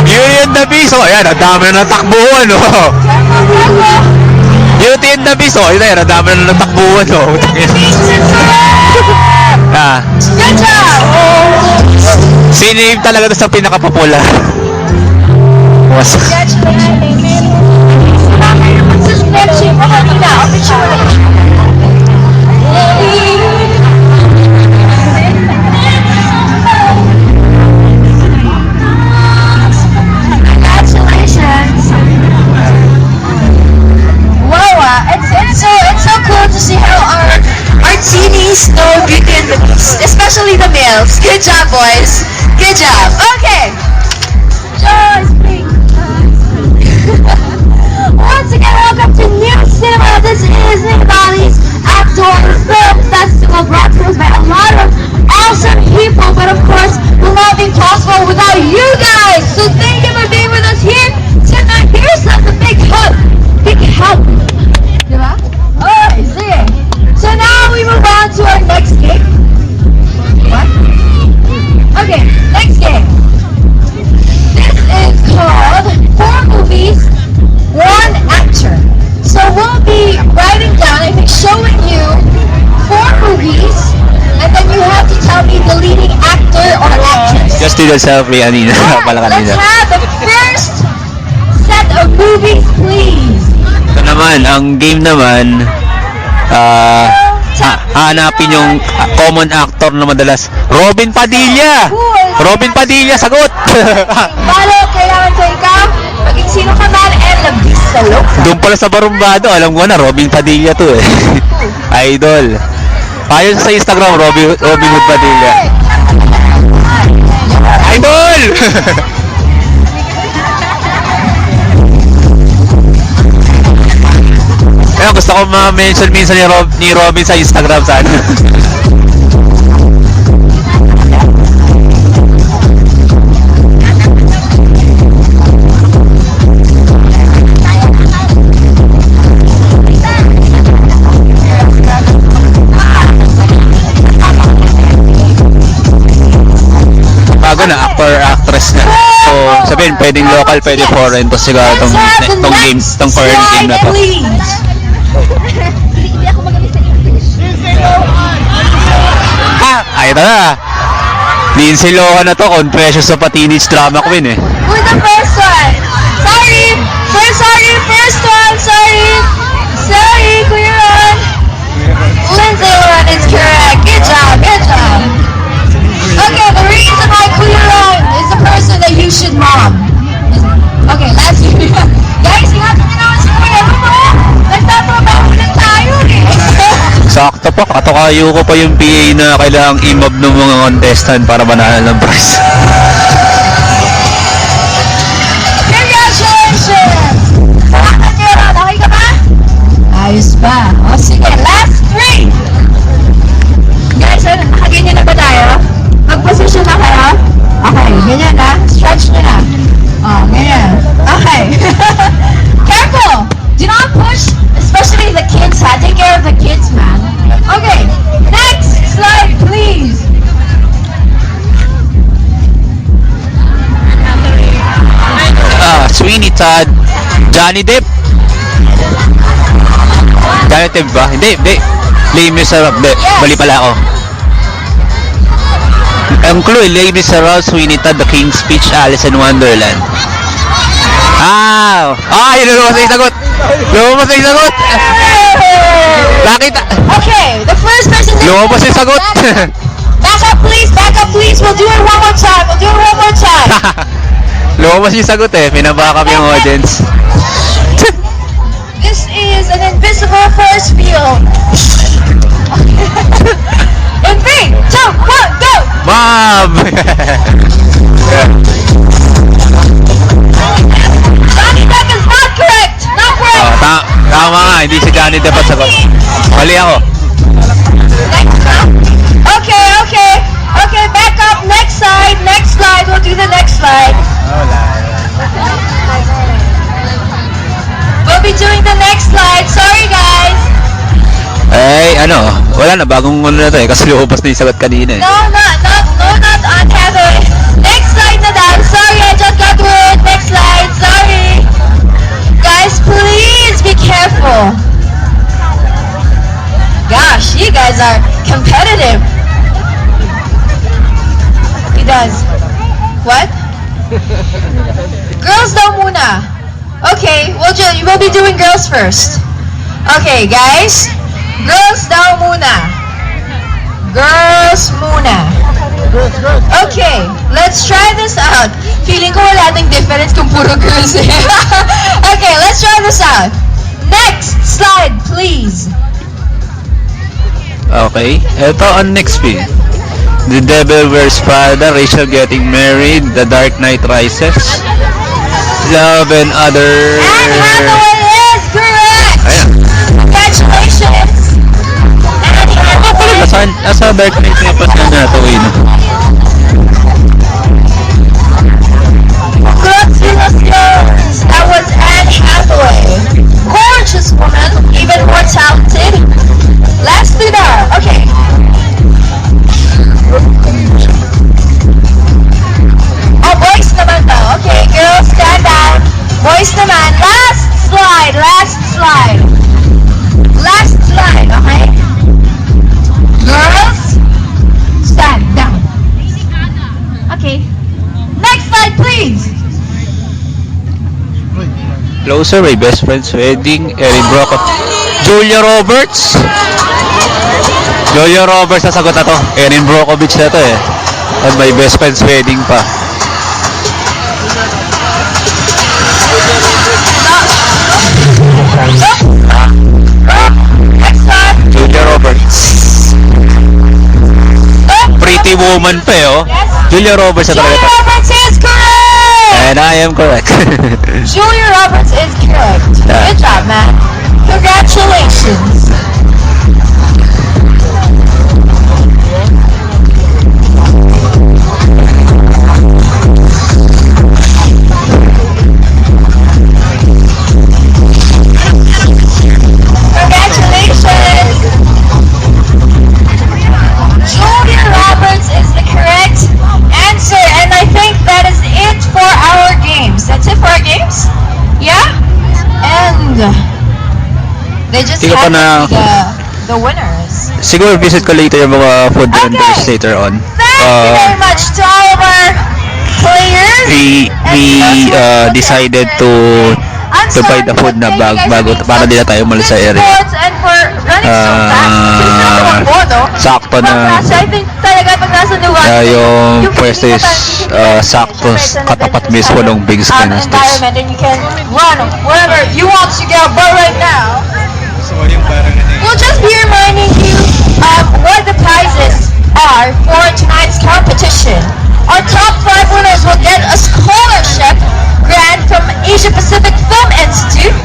Beauty and the Beast. Oh, ayan. Ang dami na natakbuhan, oh. Careful, careful. Beauty and the Beast. Oh, ayan. Ang dami na natakbuhan, oh. Ah. Good job. Sinave talaga ito sa pinaka-popular. Was. This is Neptune. Kanina, officially. Congratulations. Wow, it's so cool to see how our teenies know Beauty and the Beast, especially the males. Good job, boys. Good job. Okay. Joyce, please. Once again, welcome to New Cinema. This is Nick Valley's Outdoor Film Festival, brought to us by a lot of awesome people, but of course, will not be possible without you guys. So thank you for being with us here tonight. Here's a big hug. Big hug. Diba? Alright, sige. So now we move on to our next game. What? Okay, next game. This is called 4 movies, 1 actor. So we'll be writing down, I think showing you 4 movies, and then you have to tell me the leading actor or actress. Just did a selfie, Anina. Pala Let's kanina. have the first set of movies, please. Ito naman, ang game naman, hanapin yung common actor na madalas. Robin Padilla! Robin Padilla, sagot! Malo, kailangan ko ikaw, maging sino ka man, and labis sa look. Doon pala sa Barumbado, alam ko na, Robin Padilla to eh. Idol. Payo sa Instagram, Robin Hood Padilla. Idol! Kaya gusto ko ma-mention minsan ni Robin sa Instagram sana. Bago na, actor-actress na. So, sabihin, pwedeng local, pwede foreign. Tapos siguro tong current game na to. Hindi ako magaling sa English. Ay, ito na. Lindsay Lohan na to, Confessions of a Teenage Drama Queen eh. Who's the first one? Sorry, first one, sorry, Kuya Ron. Lindsay Lohan is correct. Good job. Okay, the reason why Kuya Ron is the person that you should mom. Okay, last year. Guys, you have to know si Kuya Ron. Nagtatrabaho na tayo eh. Sakto pa, katokayo ko pa yung PA na kailangang i-mob ng mga contestant para manalo ng prize. Congratulations! Salamat Kuya Ron. Okay ka ba? Ayos ba? O sige, last 3. Guys, nakaganyan na ba tayo? Mag-position na kayo? Okay, ganyan na. Stretch nyo na. Oh, ganyan. Okay. Careful! Do not push, especially the kids, ha? Take care of the kids, man. Okay, next slide, please. Sweeney Todd, Johnny Depp. Genitive ba? Hindi. Les Miserables. Hindi, mali pala ako. Ang clue, Les Miserables, Sweeney Todd, The King's Speech, Alice in Wonderland. Yun lumabas na yung sagot. Nakita. Okay, the first person to Lumabas yung sagot. Back up please. We'll do it one more time. Lumabas yung sagot eh. Pinabackup yung audience. This is an invisible force field. In 3, 2, 1, go! Mom! Johnny Depp is not correct. Not correct. Tama nga, hindi si Johnny Depp ang sagot. Mali ako. Next up. Okay, back up. Next slide. We'll do the next slide. We'll be doing the next slide. Sorry, guys. Wala na, bagong na to eh, kasi lumabas na yung sagot kanina eh. No, not on Heather. Next slide na daw. Sorry, I just got word. Next slide. Sorry. Guys, please be careful. Gosh, you guys are competitive. He does. What? Girls daw muna. Okay, we'll be doing girls first. Okay, guys. Girls daw muna. Okay, let's try this out. Feeling ko wala nang difference kung puro girls eh. Okay, let's try this out. Next slide, please. Okay, ito ang next pin. The Devil Wears Prada, Rachel Getting Married, The Dark Knight Rises, Love and Other... And Hathaway is correct! Ayan. Congratulations! And Nasa Dark Knight nga pa siya Hathaway, no? Congratulations! That was Anne Hathaway. Gorgeous woman, even more talented. Lastly there, okay. Oh, boys naman daw. Okay, girls, stand down. Boys naman. Last slide, okay? Girls, stand down. Okay. Next slide, please. Closer, My Best Friend's Wedding, Erin Brockovich, Julia Roberts. Julia Roberts na sagot na to. Erin Brockovich na to eh. At My Best Friend's Wedding pa. Next slide. Julia Roberts. Pretty Woman pa eh, oh. Julia Roberts na Julia talaga. Roberts is correct! And I am correct. Julia Roberts is correct. Good job, man. Congratulations. Congratulations. Julia Roberts is the correct answer, and I think that is it for our games. That's it for our games? Yeah? And they just Hindi ko pa have to na- be the winners. Siguro visit ko later yung mga food vendors later on. Thank you very much to all of our players. We decided to buy the food na bago para di na tayo umalis sa area. And for running so fast. Sakto na I think talaga pag nasa New York, yung pwesto is sakto katapat mismo ng big screen na stage. environment and you can run wherever you want to go. But right now, we'll just be reminding you what the prizes are for tonight's competition. Our top 5 winners will get a scholarship grant from Asia Pacific Film Institute.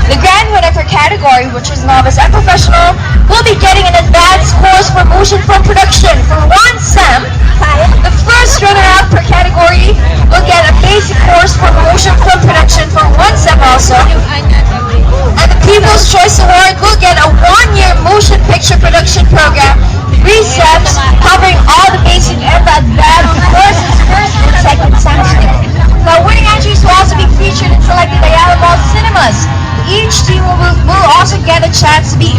The grand winner per category, which is novice and professional, will be getting an advanced course for motion film production for 1 SEM. The first runner-up per category will get a basic course for motion film production for 1 SEM also. And the People's Choice Award will get a 1-year motion picture production program, 3 SEMs, covering all the basic and the advanced courses, first and second semester. The winning entries will also be featured in selected Ayala Mall cinemas. Each team will also get a chance to be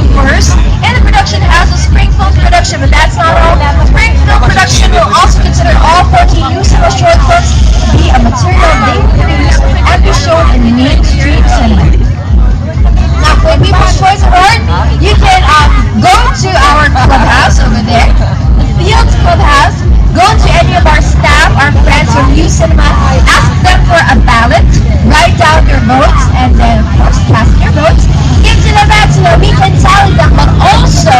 production, but that's not all. Spring Film Production will also consider all 14 new cinema short films to be a material they produce and be shown in mainstream cinema. Now, for People's Choice Award, you can go to our clubhouse over there, the Fields Clubhouse. Go to any of our staff, our friends from New Cinema, ask them for a ballot, write down your votes, and then of course cast your votes. Give to them back so that we can tally them, but also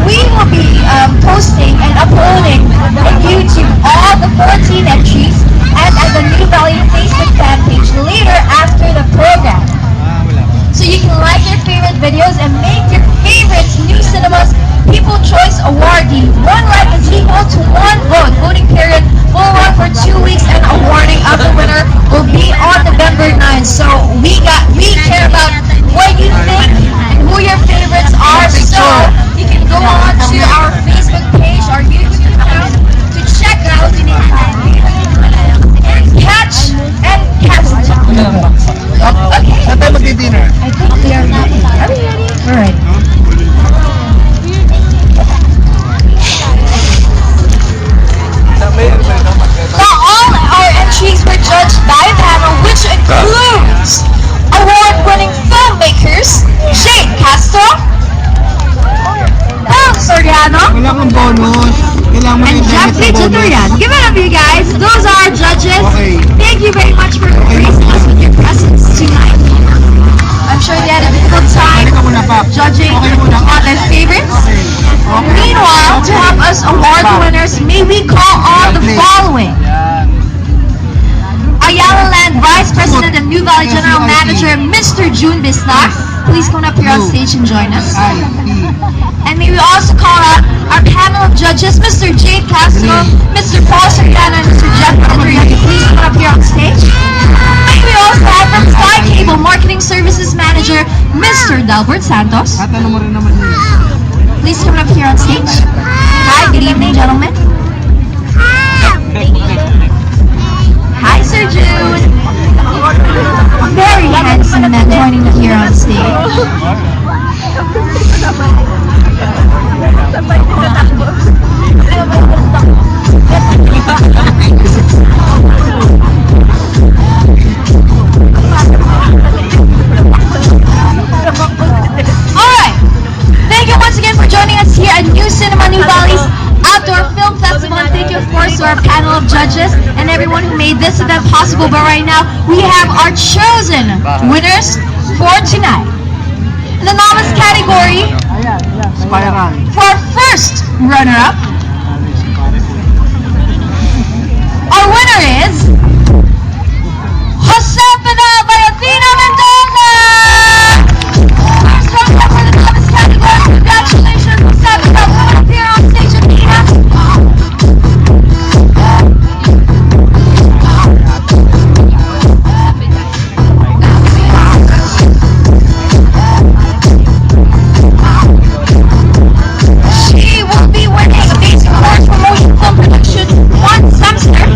we will be posting and uploading on YouTube all the 14 entries and at the New Valley Facebook fan page later after the program. So you can like your favorite videos and make your favorites New Cinema's People Choice Awardee. One like is equal to one vote. Voting period will run for 2 weeks and a warning of the winner will be on November 9th. So we care about what you think and who your favorites are. So you can go on to our Facebook page, our YouTube account to check out catch and cast. Okay. Saan tayo magdi-dinner? I think we are ready. Are we ready? Alright. Now all our entries were judged by a panel which includes award-winning filmmakers Jade Castro, Paul Soriano, Wala kang bonus. Kailangan mo and rin Jeffrey Jiturian. Give it up, you guys. Those are our judges. Okay. Thank you very much for gracing us with your presence tonight. I'm sure they had a difficult time judging on their favorites. Meanwhile, to help us award the winners, may we call on the following. Ayala Land Vice President and New Valley General Manager, Mr. June Bisnar. Please come up here on stage and join us. And may we also call out our panel of judges, Mr. Jade Castro, Mr. Paul Soriano, and Mr. Jeff Adriani. Please come up here on stage. May we also have from Sky Cable Marketing Services Manager, Mr. Delbert Santos. Tatanong mo rin naman yun. Please come up here on stage. Hi, good evening, gentlemen. Hi, Sir June. Very handsome man joining me here on stage. Alright, thank you once again for joining us here at New Cinema New Valley's Outdoor Film Festival, and thank you of course to our panel of judges and everyone who made this event possible. But right now, we have our chosen winners for tonight. In the novice category, Spiral. for our first runner-up, our winner is Jose Pinal by Athena Mendoza! First runner-up for the novice category. Congratulations, Jose Pinal. Come up here on stage, Athena. She will be winning a basic course for motion film production one semester.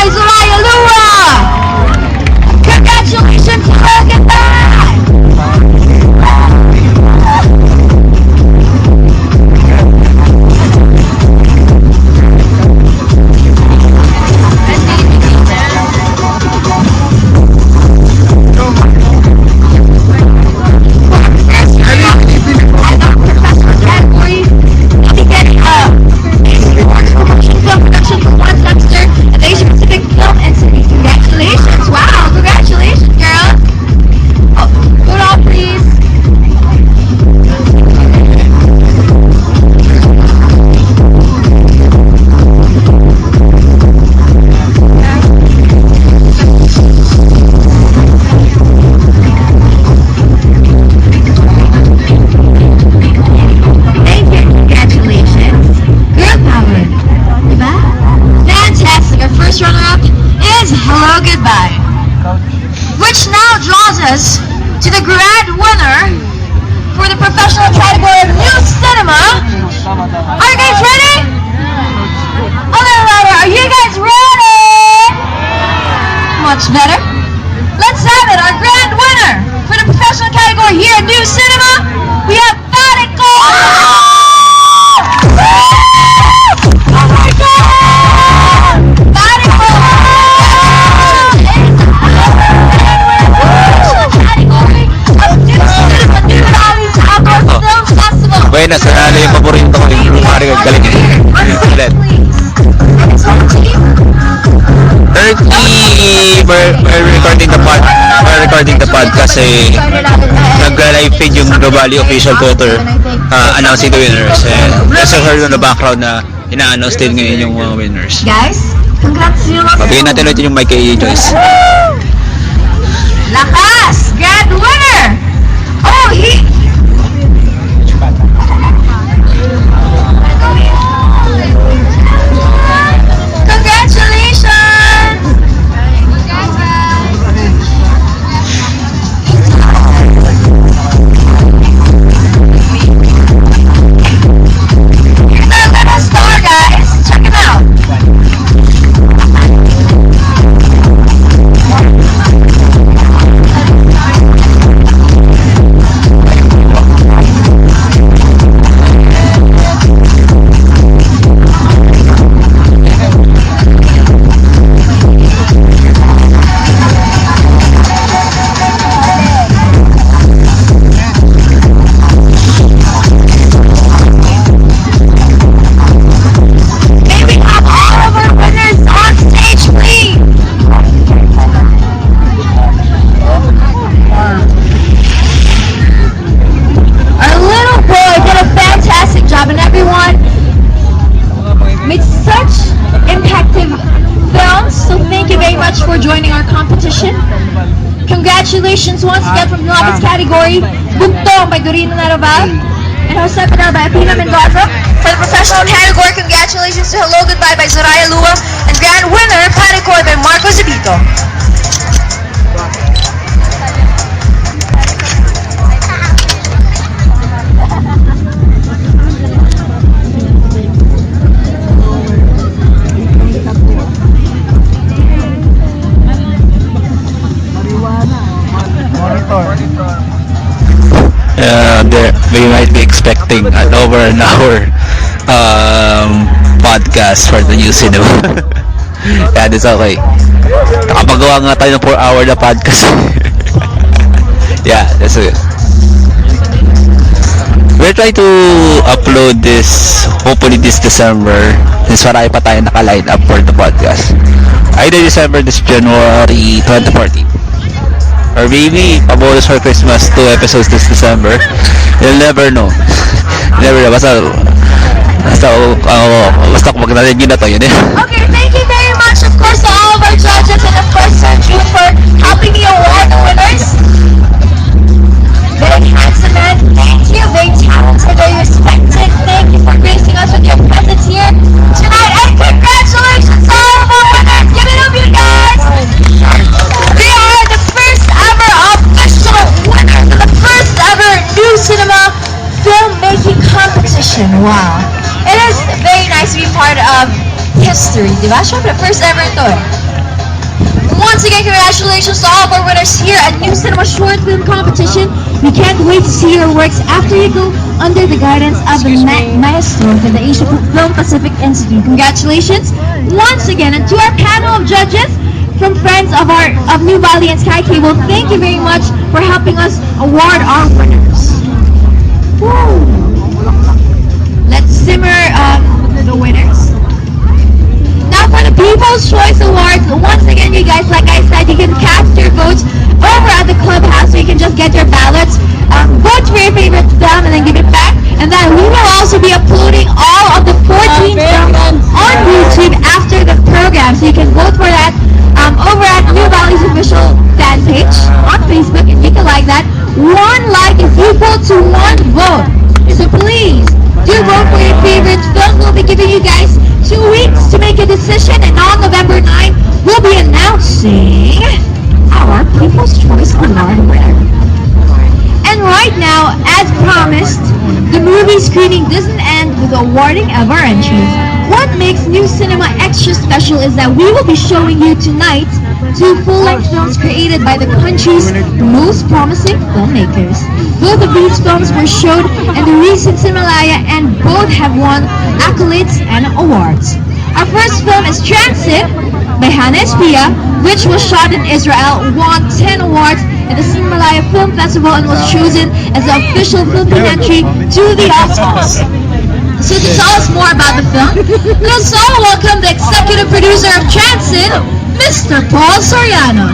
by Zoraya Lua! Congratulations, Hello Goodbye! Congratulations! Wow! Congratulations, girl! Oh, put on, please. Thank you. Congratulations. Girl power. Diba? Fantastic. Our first runner-up is Hello Goodbye, which now draws us to the grand winner for the professional category of New Cinema. Are you guys ready? A little louder. Are you guys ready? Much better. Let's have it. Our grand winner for the professional category here at New Cinema, we have Fatico! Oh my God! Fatico! Buenas, nanalo yung paborito ko yung Mario Galing. Ulit. 30, we're recording the podcast eh, nag-live feed yung Globally official Twitter announcing the winners. And as I heard on the background na ina-announce din ngayon yung mga winners. Guys, congrats nyo. Pagkain natin ulit yung mic kay Joyce. Lakas! Grand winner! Oh, congratulations! Here's our little star, guys. Check him out. For joining our competition. Congratulations once again from the novice category, Bugtong by Dorino Naraval and Jose Pedal by Apina Mendoza. For the professional category, congratulations to Hello Goodbye by Zoraya Lua and grand winner, Panicoy by Marco Zibito. We might be expecting an over an hour podcast for the New Cinema. Yeah, that's okay. Nakapagawa nga tayo ng 4-hour na podcast. Yeah, that's it. We'll try to upload this hopefully this December since marami pa tayo naka-line up for the podcast. Either December, this January 2014. Or maybe a bonus for Christmas, 2 episodes this December. You'll never know. Never know. Basta kung mag-narinig nyo na to, yun eh. Okay, thank you very much, of course, to all of our judges and of course Sir June for helping me award the winners. Very handsome man, thank you. Very talented, very respected. Thank you for gracing us with your presence here tonight. And congratulations to all of our winners. Give it up, you guys. They are the first ever official winners of the first ever New Cinema filmmaking competition. Wow. It is very nice to be part of history, di ba? Siyempre, first ever ito eh. Once again, congratulations to all of our winners here at New Cinema Short Film Competition. We can't wait to see your works after you go under the guidance of the maestro from the Asia Film Pacific Institute. Congratulations once again, and to our panel of judges from friends of New Valley and Sky Cable, thank you very much for helping us award our winners. Woo. Let's simmer the winners. Now for the People's Choice Awards, once again, you guys, like I said, you can cast your votes over at the clubhouse, so you can just get your ballots, vote for your favorite film, and then give it back. And then we will also be uploading all of the 14 films on YouTube after the program, so you can vote for that over at New Valley's official fan page on Facebook, and you can like that. One like is equal to one vote. So please do vote for your favorite film. We'll be giving you guys 2 weeks to make a decision, and on November 9, we'll be announcing our People's Choice Award winner. And right now, as promised, the movie screening doesn't end with awarding of our entries. What makes New Cinema extra special is that we will be showing you tonight 2 full-length films created by the country's most promising filmmakers. Both of these films were showed in the recent Cinemalaya, and both have won accolades and awards. Our first film is Transit by Hannah Espia, which was shot in Israel, won 10 awards at the Cinemalaya Film Festival, and was chosen as the official Philippine entry to the Oscars. So to tell us more about the film, let's all welcome the executive producer of Transit, Mr. Paul Soriano.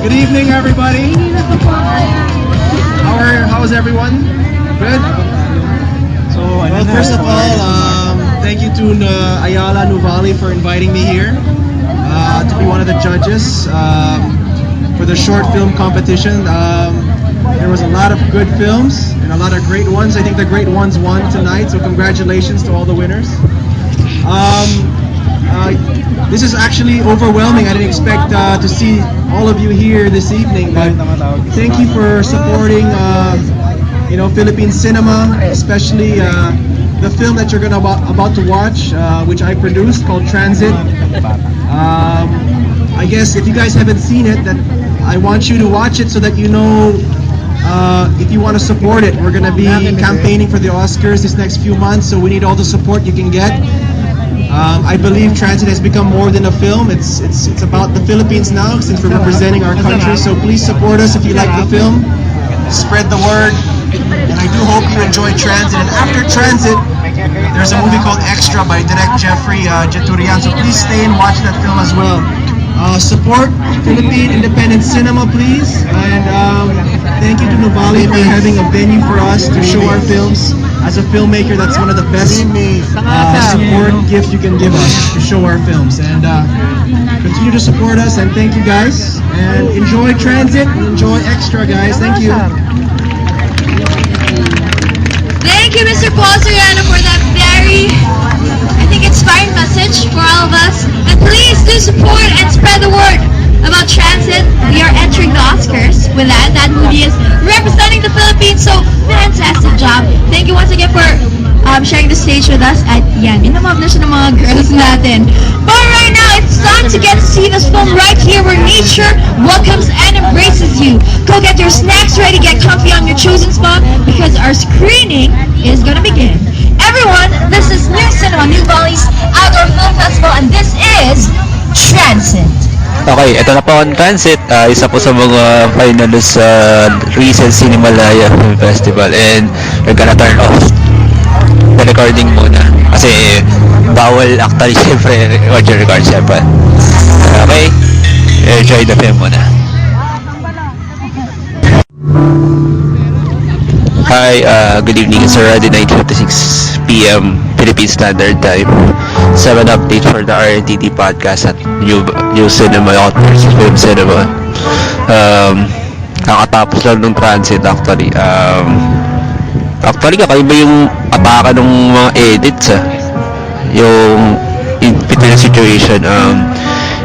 Good evening, everybody. How's everyone? Good? Well, first of all, thank you to Ayala Nuvali for inviting me here to be one of the judges for the short film competition. There was a lot of good films and a lot of great ones. I think the great ones won tonight, so congratulations to all the winners. This is actually overwhelming. I didn't expect to see all of you here this evening, but thank you for supporting Philippine cinema, especially the film that you're about to watch, which I produced, called Transit. I guess if you guys haven't seen it, that I want you to watch it so that you know if you want to support it. We're going to be campaigning for the Oscars this next few months, so we need all the support you can get. I believe Transit has become more than a film. It's about the Philippines now, since we're representing our country. So please support us if you like the film. Spread the word. And I do hope you enjoy Transit. And after Transit, there's a movie called Extra by Direct Jeffrey Jaturian. So please stay and watch that film as well. Support Philippine independent cinema, please. And thank you to Nuvali for having a venue for us to show our films. As a filmmaker, that's one of the best support gifts you can give us, to show our films. And continue to support us, and thank you guys. And enjoy Transit, enjoy Extra, guys. Thank you. Thank you, Mr. Paul Soriano, for that very, I think, inspiring message for all of us. And please do support and spread the word about Transit. We are entering the Oscars with that. That movie is representing the Philippines, so fantastic job. Thank you once again for sharing the stage with us. At yan, minamab na siya ng mga girls natin. But right now, it's time to get to see this film right here where nature welcomes and embraces you. Go get your snacks ready, get comfy on your chosen spot, because our screening is gonna begin. Everyone, this is New Cinema, New Valley's Outdoor Film Festival, and this is Transit. Okay, ito na po ang Transit, isa po sa mga finalists sa recent Cinemalaya Film Festival, and we're gonna turn off the recording muna kasi bawal actually syempre audio record syempre. Okay, enjoy the film muna. Hi, good evening. It's already 9:56 p.m. Philippine Standard Time. 7 update for the RNTT podcast at New Cinema Authors Film Cinema. Kakatapos lang ng Transit actually. Actually kakaiba yung ataka ng mga edits yung in situation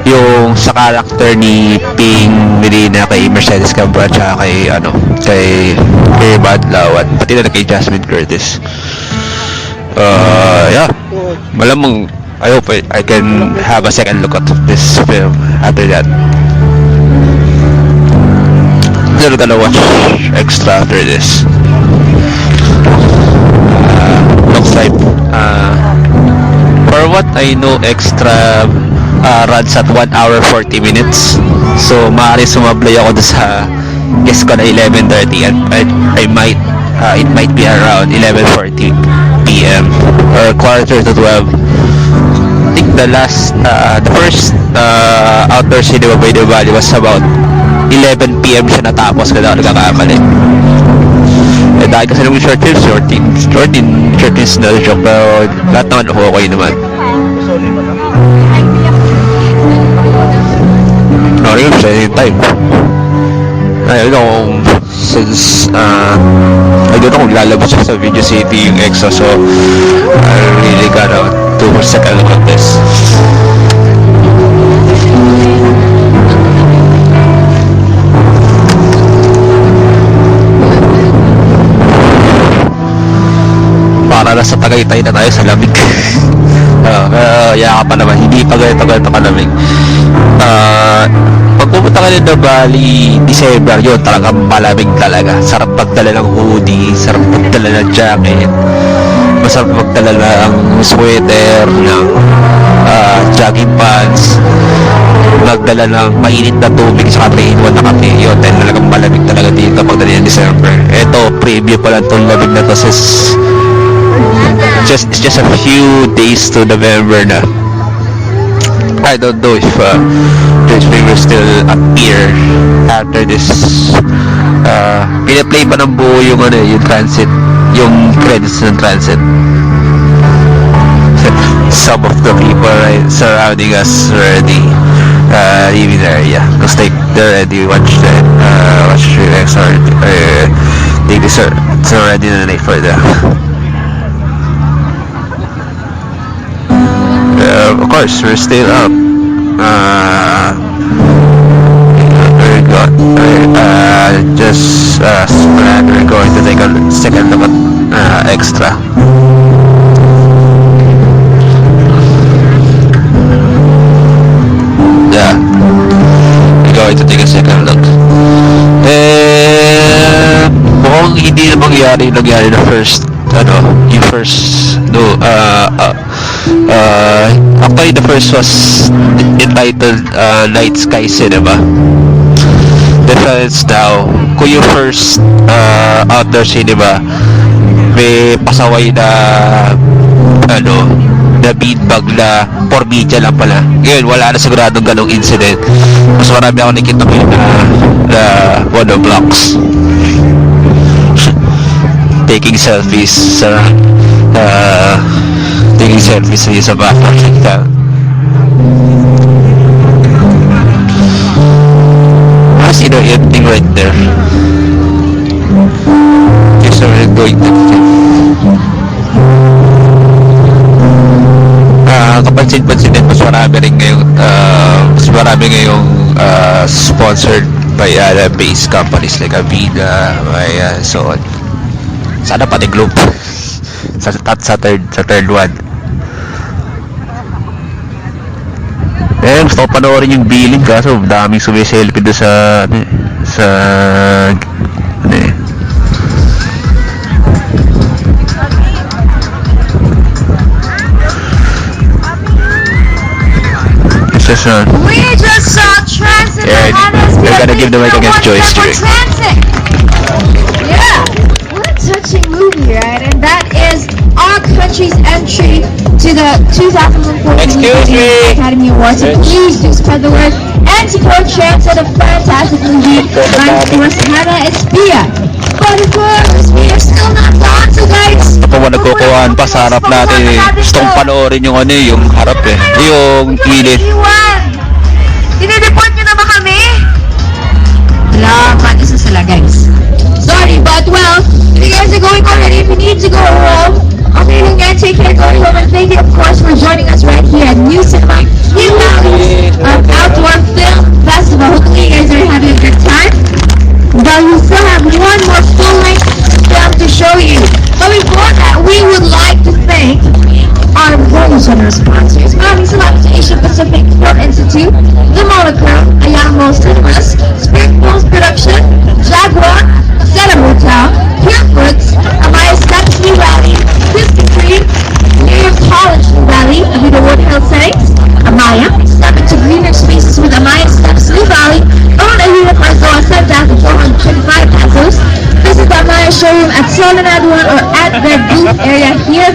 yung sa character ni Ping Medina kay Mercedes Cambra at kay Badlaw at pati na kay Jasmine Curtis. Yeah, malamang I hope I can have a second look at this film after that. Still gonna watch extra after this. Looks like for what I know, extra runs at 1 hour 40 minutes. So maaari sumablay ako doon sa guess ko na 11:30 and I might it might be around 11:40 p.m. or quarter to 12. I think the first outdoor cinema by the Valley was about 11 p.m. siya natapos kada ako nagkakamali. Eh dahil kasi nung short films na joke, pero lahat naman okay naman. No, rin sa anytime. I don't know, since I don't know kung lalabas siya sa Video City yung EXO, so I really gotta do a second look at this. Para na sa Tagaytay na tayo sa lamig. Yaka pa naman, hindi pa ganito kalamig. Pag pumunta ka ng Bali, December, yun talaga malamig talaga. Sarap magdala ng hoodie, sarap magdala ng jacket, masarap magdala ng sweater, ng jogging pants, magdala ng mainit na tubig sa kape, inuwan na kape. Yun, dahil talagang malamig talaga dito pagdala ng December. Eto, preview pa lang itong lamig na to since it's just a few days to November na. I don't know if this film will still appear after this. Pina-play pa ng buo yung yung transit, yung credits ng transit. Some of the people surrounding us already leaving the area because they already watched Rex or they deserve. It's already the night for them. Of course, we're still up. We're going to take a second look at extra. Yeah, we're going to take a second look. Mukhang hindi na nangyari na first, actually the first was entitled Night Sky Cinema. Difference now, kung yung first outdoor cinema may pasaway na na beanbag na for media lang pala. Ngayon wala na siguradong ganong incident. Mas marami ako nakita ko na monoblocks taking selfies sa sa backpack like that. I see the thing right there. Yes, we're going to kapansin-pansin din, mas marami ngayong sponsored by based companies like Avida, so on. Sana pati Globe sa third one. Gusto ko panoorin yung billing kaso daming sumiselfie doon sa it's just we just saw Transit. Yeah, we're gonna give the mic against Joyce today. Yeah, what a touching movie, right? And that is our country's entry to the 2014 Academy Awards. So please do spread the word and support Transit, a fantastic movie. I'm of course Hannah Espia. But of course, we are still not done, so guys. Kapag nagkukuhaan pa sa harap natin gustong panoorin yung yung harap yung gilid. Dinideport nyo na ba kami? Wala, paano sa sila guys? Sorry, but well, if you guys are going already, if you need to go home, okay, you can take care going home, and thank you of course for joining us right here at New Cinema, New Valley's Outdoor Film Festival. Hopefully you guys are having a good time. But we still have one more full-length film to show you. But before that, we would like to thank BMW, The Monochrome, Ayamo Cinemas, Spirit Films Production, Jaguar, Zeta Motown, Pure Foods, Amaya Steps New Valley, Krispy Kreme, New York College New Valley, Vida Woodhill Settings, Amaya, step into greener spaces with Amaya Steps New Valley, own a unit for as low as 7,425 pesos. Visit the Amaya showroom at Solanad 1 or at their booth area here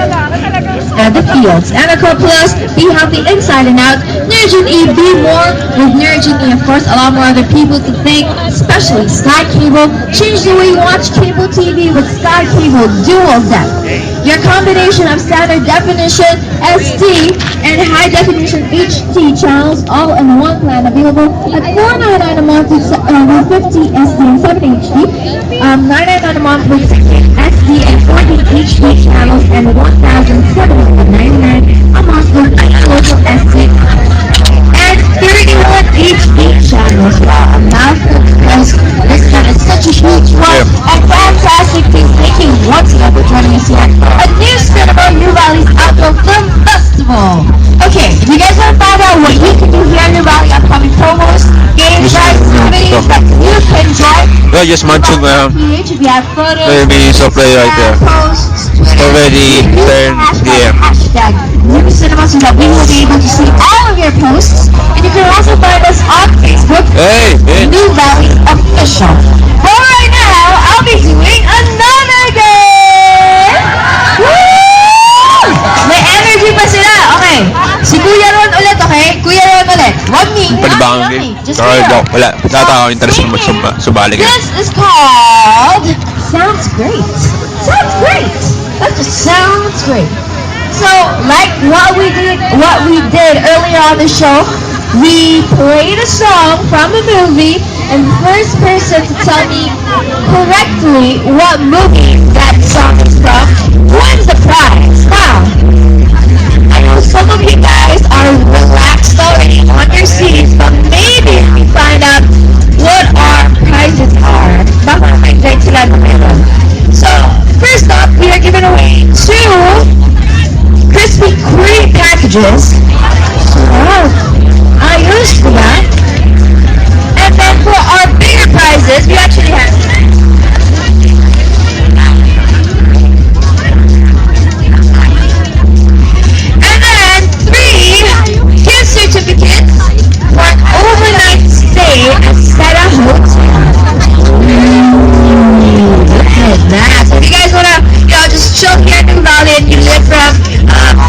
at the Fields. Anaco Plus, be healthy inside and out. Nurgin E, be more with Nurgin E. Of course, a lot more other people to thank, especially Sky Cable. Change the way you watch cable TV with Sky Cable Dual Depth. Your combination of standard definition, SD, and high definition HD channels all in one plan, available at $4.99 a month with 50 SD and 70 HD, $9.99 a month with SD and 40 HD channels, and $1,799 a month with local SD and 31 HD channels. Wow, a mouthful because this one is such a huge one and fantastic things. Thank you once again for joining us here at New Cinema New Valley's Outdoor Film Festival. Okay, if you guys want to find out what you can do here in New Valley, upcoming promos, games, rides, activities that you can join. Yeah, just mention PH, if you have photos, maybe supply right there. posts, Twitter, Already turned DM. hashtag New Cinema so that we will be able to see all of your posts. And you can also find us on Facebook, Hey, man. New Valley Official. But right now, I'll be doing another game! Woo! May energy pa sila. Okay. Si Kuya Ron ulit, okay? Kuya Ron ulit. Wag me. Palibang Wag me. game. Just Sorry, Kuya Ron. joke. Wala. Tatawa ko interest mo sumali ka. This is called Sounds Great. Sounds great. That just sounds great. So, like what we did earlier on the show, we played a song from a movie, and the first person to tell me correctly what movie that song is from wins the prize. Now, I know some of you guys are relaxed already on your seats, but maybe we find out what our prizes are. Baka may grade sila na meron. So, first up, we are giving away 2 Krispy Kreme packages. So, wow, ayos, diba? And then for our bigger prizes, we actually have and then 3 gift certificates for an overnight stay at Stella Hotel. Look at that. So if you guys wanna, just chill here in New Valley and you live from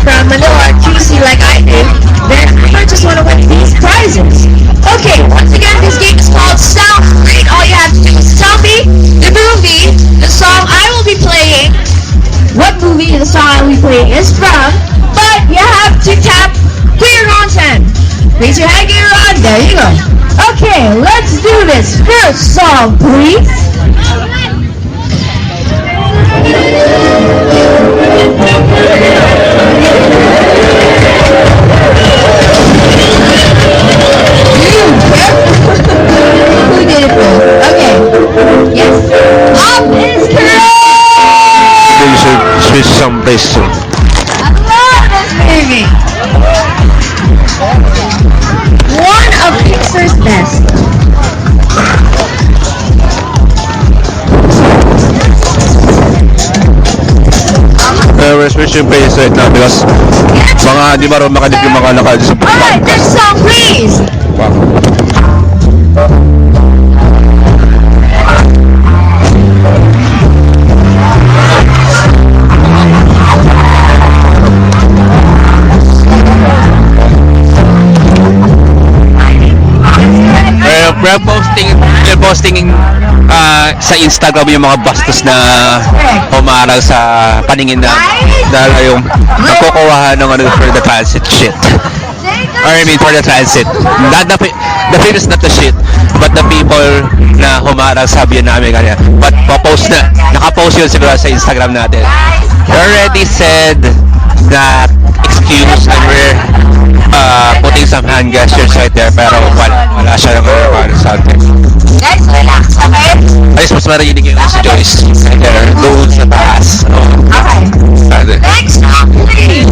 Manila or QC like I did, then you might just wanna win these prizes. Okay, once again, this game is called Sounds Great. All you have to do is tell me the movie, the song I will be playing, what movie the song I will be playing is from, but you have to tap Kuya Ron's hand. Raise your hand, Kuya Ron. There you go. Okay, let's do this. First song, please. Who did it first? Okay. Yes. Up is correct. You should switch someplace soon. I love this movie. One of Pixar's best. We're switching place right now because mga di marunong makadip yung mga nakadip sa Alright, next song please. We're posting sa Instagram yung mga bastos na humarang sa paningin na dahil yung nakukuha ng for the transit shit. Or I mean for the transit. Not the film is not the shit, but the people na humarang sabi yun namin kanya. But nakapost yun siguro sa Instagram natin. We already said that excuse and we're putting some hand gestures right there pero wala siya ng something. Guys, relax, okay? Ayos mas marinig yung si Joyce. There, doon sa taas. Okay. Next song please.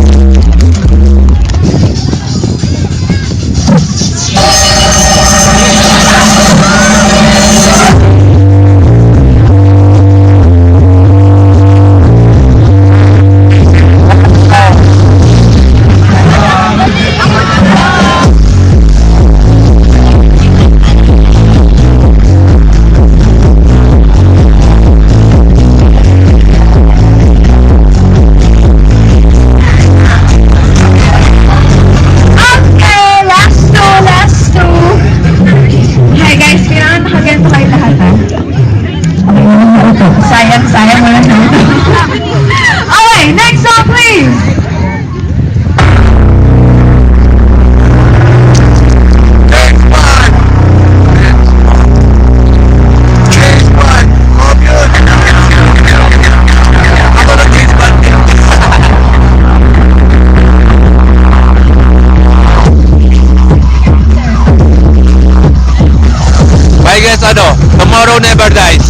Show never dies.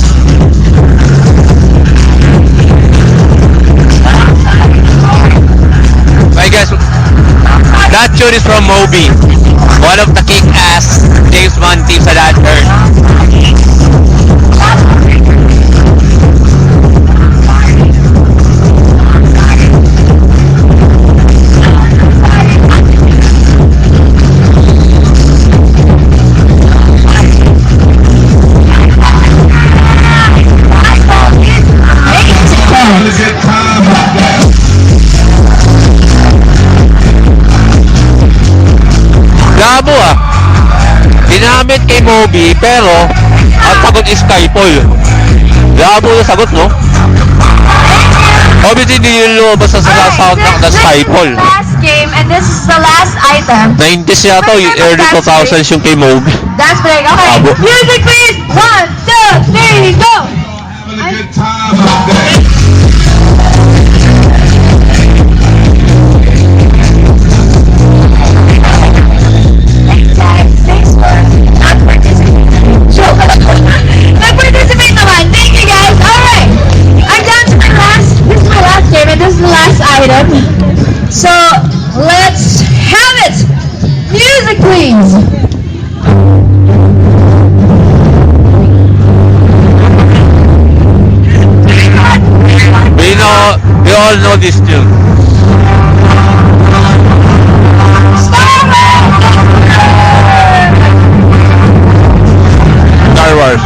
I guess that tune is from Moby, one of the kick-ass James Bond teams that I've heard. Labo ah. Ginamit kay Moby pero ang sagot is Skyfall. Labo yung sagot, no? Obviously, hindi yung lumabas sa soundtrack na Skyfall. Last game, and this is the last item. 90s yata, yung early 2000s yung kay Moby. Dance break. Okay. Labo. Music please. 1, 2, 3, go. Thanks for not participating. Nag-participate naman. Thank you guys. Alright. I'm down to my last, this is my last game and this is the last item. So, let's have it. Music please. We all know this tune. Star Wars.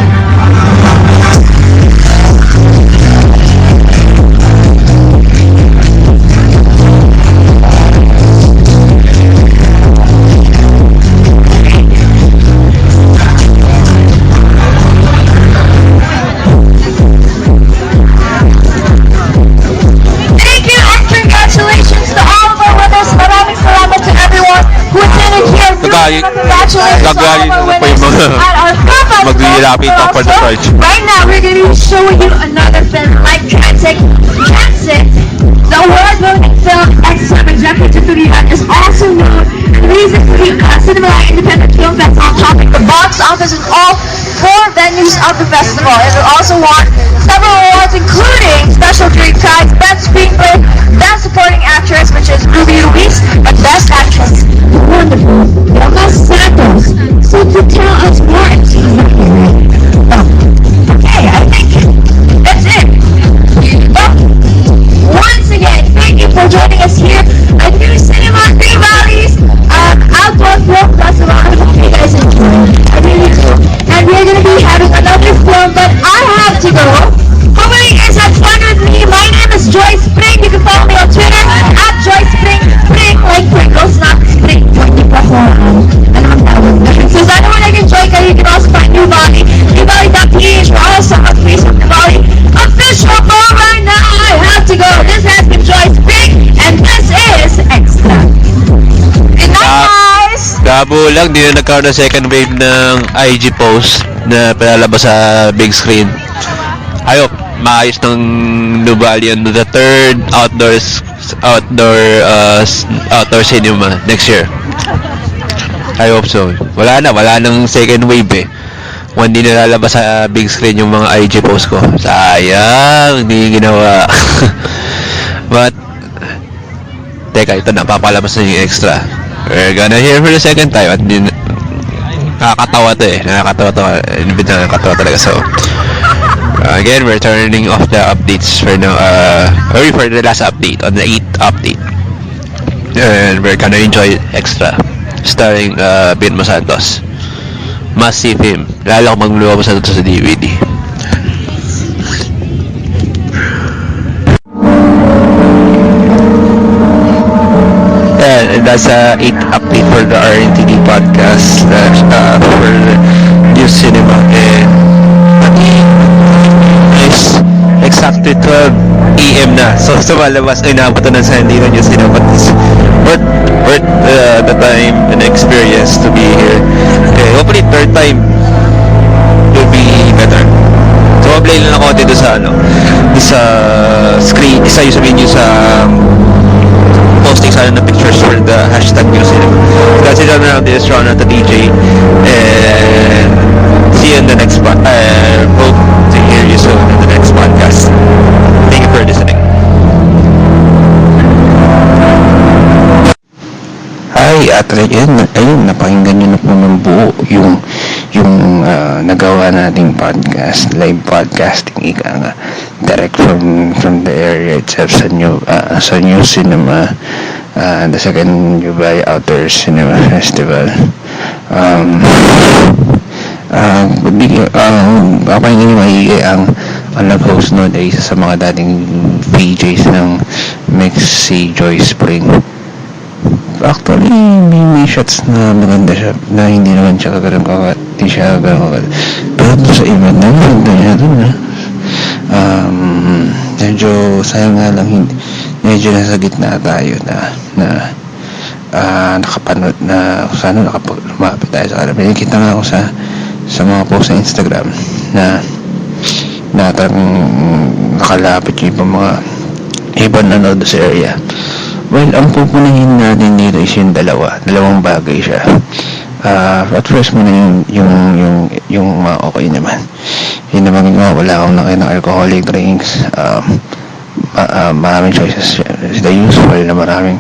Thank you and congratulations to all of our winners. Maraming salamat to everyone who attended here. Congratulations to all of our winners at our Film Festival. Maglilapit ako for the prize. Right now, we're going to be showing you another film like Transit. The award-winning film Extra by Jeffrey Tuturian is also known recently Cinema Independent Film Festival, topping the box office in all 4 venues of the festival. It will also won several awards, including Special Jury Prize, Best Screenplay, Best Supporting Actress, which is Ruby Ruiz, and Best Actress. Wonderful. Yama Santos. So to tell us more, okay, I think that's it. Well, once again, thank you for joining us here at New Cinema Three Valleys Outdoor Film Festival. I hope you guys enjoy. I really do. And we're going to be having another film, but I have to go. Hopefully you guys had fun with me. My name is Joy Spring. You can follow me on Twitter at Joy Spring. Spring like Pringles, not Spring. Hindi pa ako, ano ang tawag na. So sa ano nag-enjoy kayo, you can also find New Valley. NewValley.ph. We're also on Facebook New Valley official. But right now, I have to go. This has been Joy Spring, and this is Extra. Good night, guys! Gabo lang, di na nagkaroon ng second wave ng IG post na pinalabas sa big screen. Ayop, maayos ng Nuvali on the third outdoor cinema next year. I hope so. Wala nang second wave eh. Kung hindi nalalabas sa big screen yung mga IG post ko. Sayang, hindi ginawa. But, teka, ito na, papalabas na yung extra. We're gonna hear for the second time at din nakakatawa to eh. Nakakatawa talaga. So, again, we're turning off the updates for now. For the last update, on the 8th update. And we're gonna enjoy extra. Starring Binmo Santos. Must see film. Lalo kung maglulabas na ito sa DVD. And that's 8th update for the RNTD podcast for New Cinema. And is exactly 12 AM na. So malabas ay naabot na sa hindi na New Cinema. But it's worth the time and experience to be here. Okay, hopefully third time will be better. So play lang ako dito sa sa screen, isa yung sabihin nyo sa posting sana ng pictures for the hashtag New Cinema. That's it on around this round at the DJ, and see you in the next hope to hear you soon in the next podcast. Thank you for listening. Hi, at ayun, napakinggan nyo na po ng buo yung nagawa nating podcast, live podcasting, ika nga, direct from the area itself sa New Cinema, the second Dubai Outdoor Cinema Festival. Papakinggan nyo maigi ang nag-host nun ay isa sa mga dating VJs ng Mexi Joy Spring. Actually, may shots na maganda siya, na hindi naman siya kagalang kagat, hindi siya kagalang kagat. Pero doon sa event na maganda niya doon, medyo sayang nga lang, medyo nasa gitna tayo na nakapanood na kung saan lumapit tayo sa kanila. May kita nga ako sa mga post sa Instagram na nakalapit yung ibang nanood sa area. Well, ang pupunahin natin dito is yung dalawang bagay siya. At first muna yung mga okay naman. Yun naman wala akong nakita ng alcoholic drinks. Maraming choices. The usual na maraming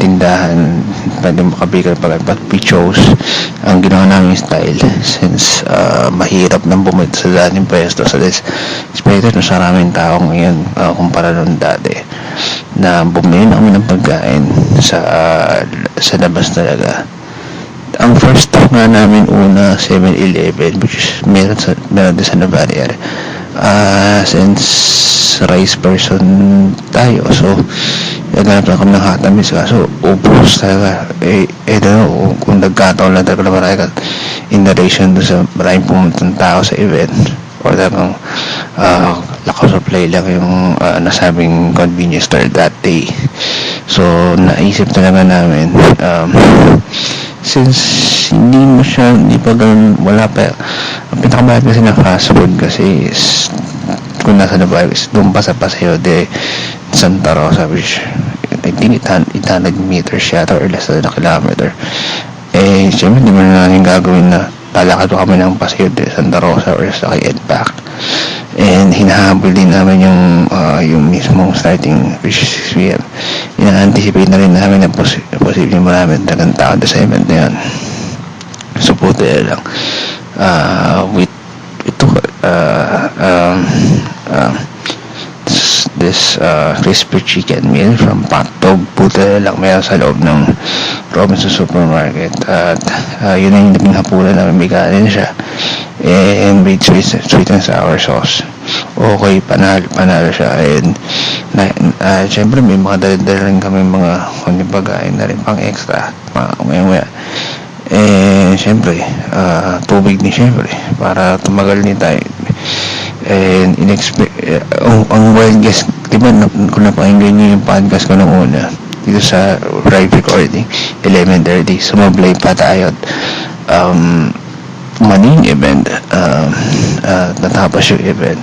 tindahan, pwede makabigay but we chose ang ginawa namin style since mahirap nang bumili sa dating pwesto. So this expected na maraming tao ngayon kumpara nung dati na bumili na kami ng pagkain sa labas talaga. Ang first stop nga namin una 7-Eleven, which is meron din sa Navalier. Since rice person tayo, so naghanap lang kami ng hatamis, so ubos talaga. Kung nagkataon lang talaga marami in relation to sa maraming pumuntang tao sa event, or talagang lack of supply lang yung nasabing convenience store that day. So naisip talaga namin, since hindi pa ganun, wala pa, ang pinakabayad kasi na fast food kasi is, kung nasa Nabay is doon pa sa Paseo de Santa Rosa, which I think 800 meters yata or less than a kilometer. Siyempre hindi mo na natin gagawin na lalakad pa kami ng Paseo de Santa Rosa or sa kay Edpac, and hinahabol din namin yung mismong starting, which is 6 p.m. Ina-anticipate na rin namin na posibleng marami talagang tao sa event na yun. So puti lang, we took this crispy chicken meal from Patog. Puti lang, meron sa loob ng Robinson Supermarket, at yun na yung naging hapunan namin. May kanin siya and with sweet and sour sauce. Okay, panalo siya. And syempre may mga dala rin kami mga kundi pagkain na rin pang extra mga syempre tubig din syempre para tumagal din tayo. And ang wild guess, diba kung napakinggan nyo yung podcast ko nung una dito sa live recording 11:30, sumablay pa tayo at maning event, natapos yung event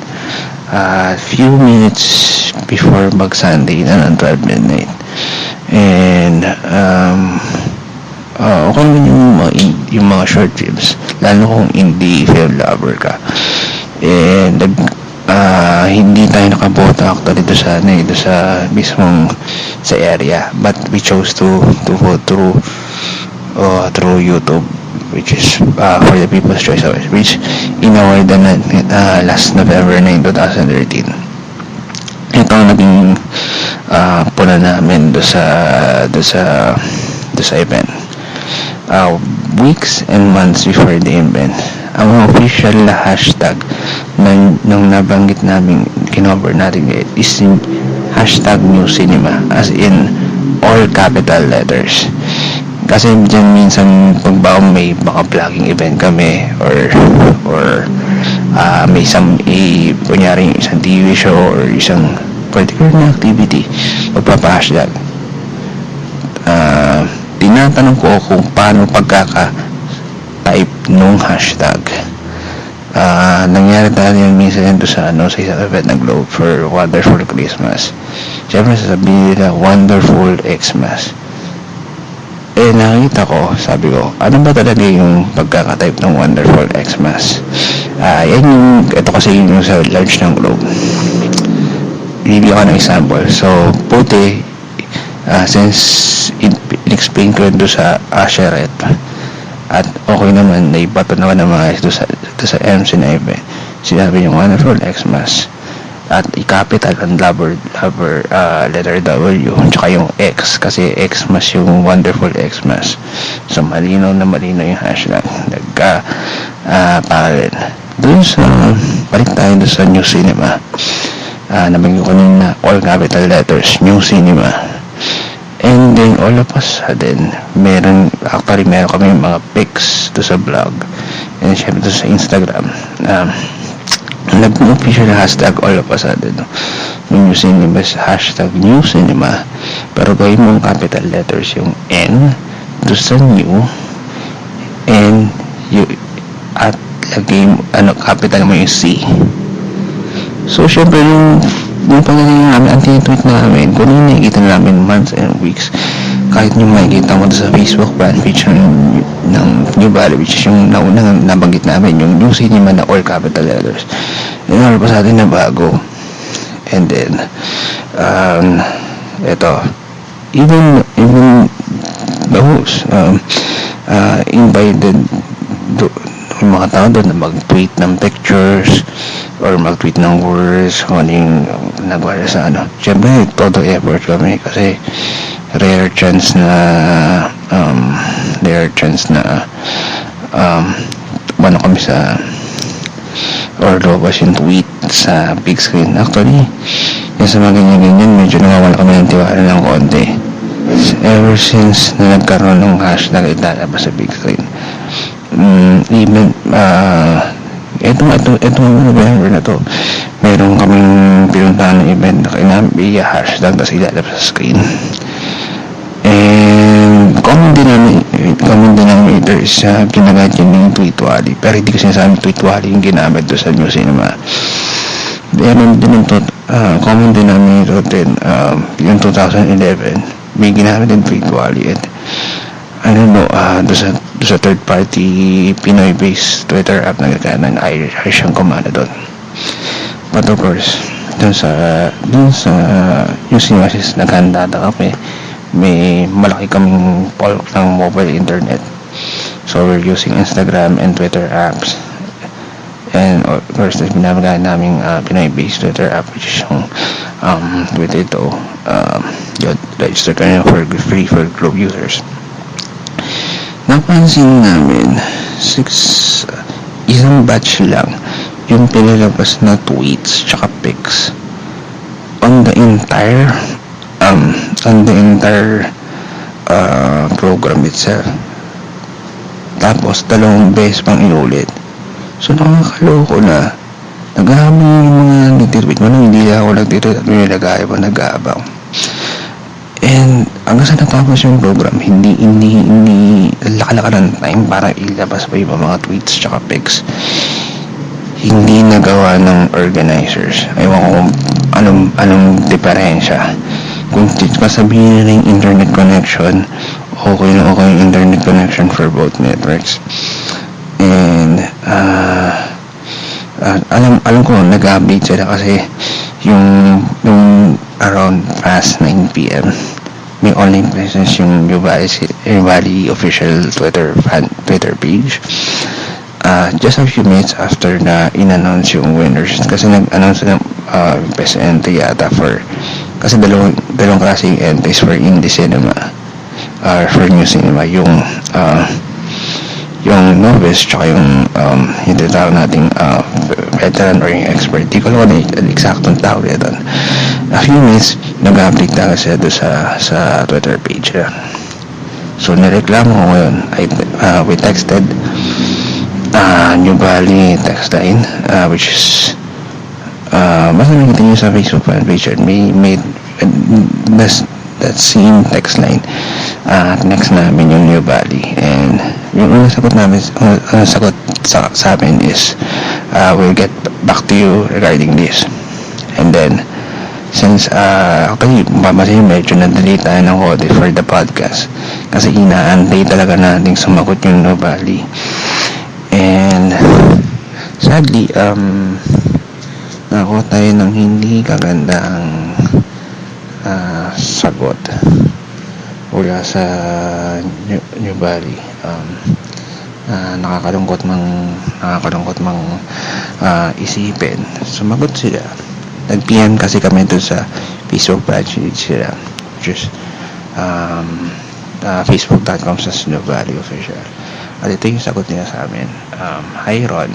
few minutes before mag-Sunday na ng 12 midnight. And okay naman yung mga short films, lalo kung hindi film lover ka. And hindi tayo nakabota actually dito sa mismong sa area, but we chose to go through YouTube, which is for the People's Choice Awards, which inaward na last November 9, 2013. Ito ang naging puna namin do sa event. Weeks and months before the event, ang official na hashtag nung nabanggit namin, kinover natin is hashtag New Cinema, as in all capital letters. Kasi dyan minsan pag may baka vlogging event kami or may kunyari isang TV show or isang particular na activity, magpapa-hashtag. Tinatanong ko kung paano pagkaka-type nung hashtag. Nangyari tayo yun minsan sa isang event ng Globe for Wonderful Christmas. Siyempre sasabihin nila Wonderful Xmas. Nakita ko, sabi ko, ano ba talaga yung pagkaka-type ng Wonderful Xmas? Ito kasi yung sa launch ng Globe. Bibigyan ko ng example. So, puti, since in-explain ko doon sa Asheret, at okay naman, naibato naman ng mga doon sa MC na iba. Sinabi yung Wonderful Xmas at i-capital ang letter W tsaka yung X kasi Xmas yung Wonderful Xmas. So malinaw yung hashtag parallel doon sa balik tayo doon sa New Cinema. Nabigyan ko na all capital letters New Cinema, and then all of a sudden meron kami mga pics doon sa blog and syempre doon sa Instagram. Nag-official hashtag all of a sudden yung New Cinema is hashtag New Cinema, pero gawin mong capital letters yung N doon sa New, and at lagay capital mo yung C. So syempre yung pagdating namin, ang tinitweet namin kung yung nakikita namin months and weeks, kahit yung makikita mo sa Facebook fan page ng New Valley, which is yung naunang nabanggit namin, yung New Cinema na all capital letters, yun all pa sa atin na bago. And then even the host invited yung mga tao doon na mag-tweet ng pictures or mag-tweet ng words kung ano yung nagwala sa syempre todo effort kami kasi rare chance na kami sa or lobas yung tweet sa big screen. Actually yung sa mga ganyan medyo nawawala kami ng tiwala ng konti ever since na nagkaroon ng hashtag ilalabas sa big screen. Even itong November na to, meron kaming pinuntahan ng event na kinambi hashtag tapos ilalabas sa screen. And common denominator is ginagamit yun yung Tweetwally, pero hindi ko sinasabing Tweetwally yung ginamit doon sa New Cinema. Meron din yung common denominator din yung 2011 may ginamit din Tweetwally, and I don't know, doon sa third party Pinoy-based Twitter app na gagana ng Irish ang kumana doon. But of course, doon sa New Cinema naghanda kami, may malaki kaming bulk ng mobile internet. So we're using Instagram and Twitter apps. And of course, binabagay namin Pinoy-based Twitter app, which is yung Twitter ito. Register kayo for free for group users. Napansin namin isang batch lang yung pinalabas na tweets tsaka pics on the entire program itself. Tapos 2 beses pang inulit. So nakakaloko na. Naghahabang yung mga nagtitweet mo nang hindi ako nagtitweet at may nag-aabang. And hanggang sa natapos yung program, hindi lakalaka ng time para ilabas pa yung mga tweets tsaka pics. Hindi nagawa ng organizers. Ewan ko kung anong diferensya. Kung sabihin nila yung internet connection, okay yung internet connection for both networks. And alam ko nag-update sila kasi yung around past 9 PM may online presence yung New Valley official Twitter page. Just a few minutes after na in-announce yung winners, kasi nag-announce ng best entry yata kasi dalawang klaseng entries for indie cinema for New Cinema, yung novice tsaka yung tinatawag nating veteran or yung expert. Di ko alam na eksaktong tawag nito. A few minutes nag-update na kasi doon sa Twitter page. So nireklamo ko ngayon. We texted New Valley text line, which is basta nakita nyo sa Facebook fan page, may that same text line. Next namin yung New Valley, and yung unang sagot sa amin is we'll get back to you regarding this. And then since actually medyo na-delay tayo ng konti for the podcast kasi inaantay talaga nating sumagot yung New Valley. And Sadly, nakakuha tayo ng hindi kagandang sagot mula sa New Valley. Nakakalungkot mang isipin. Sumagot sila. Nag-PM kasi kami doon sa Facebook page sila, which is facebook.com/New Valley Official. At ito yung sagot nila sa amin. Hi Ron,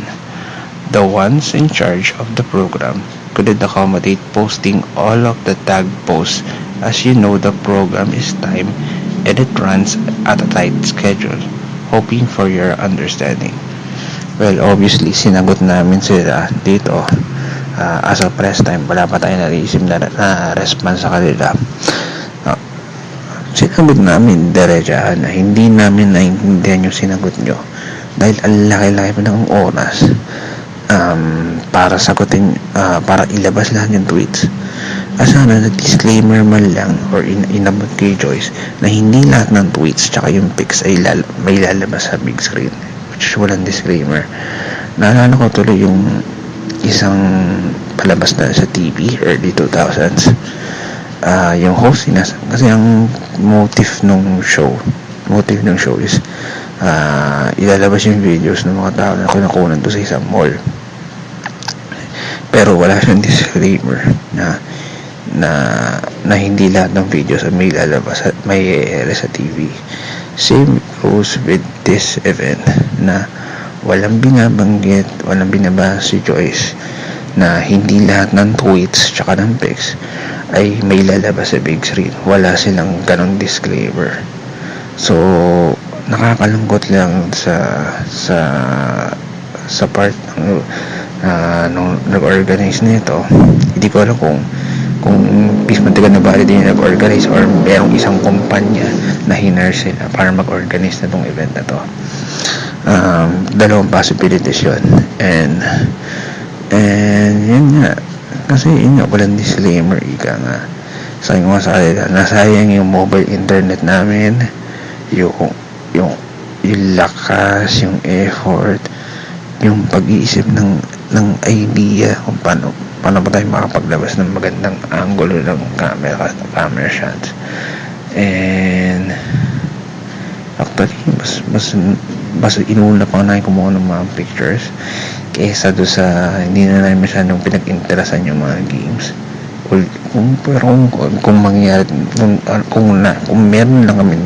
the ones in charge of the program couldn't accommodate posting all of the tag posts. As you know, the program is time and it runs at a tight schedule. Hoping for your understanding. Well, obviously, sinagot namin sila dito. As of press time, wala pa tayo na-receive na response sa kanila. Sinagot namin diretsahan na hindi namin naintindihan yung sinagot nyo dahil ang laki-laki pa ng oras para sagutin, para ilabas lahat yung tweets. Sana na-disclaimer man lang or inabot kay Joyce na hindi lahat ng tweets tsaka yung pics ay may lalabas sa big screen, which is walang disclaimer. Naalala ko tuloy yung isang palabas na sa TV early 2000s. Yung host kasi ang motive ng show is ilalabas yung videos ng mga tao na kinukunan doon sa isang mall, pero wala siyang disclaimer na hindi lahat ng videos ay may lalabas at may i-air sa TV. Same goes with this event na walang binabanggit, walang binabasa si Joyce na hindi lahat ng tweets tsaka ng pics ay may lalabas sa big screen. Wala silang ganong disclaimer. So nakakalungkot lang sa part nung nag-organize nito. Hindi ko alam kung Peace Mantigan na Valley din nag-organize or merong isang kumpanya na hinar sila para mag-organize na tong event na to. Dalawang possibilities yun. And yun nga, kasi yun nga, walang disclaimer, ika nga. Sabi ko nga sa kanila, nasayang yung mobile internet namin, yung lakas, yung effort, yung pag-iisip ng idea kung paano ba tayo makapaglabas ng magandang angulo ng camera shots. And actually, mas inuna pa namin kumuha ng mga pictures kaysa doon sa hindi na namin masyadong pinag-interesan yung mga games. Kung mangyayari, kung meron lang kami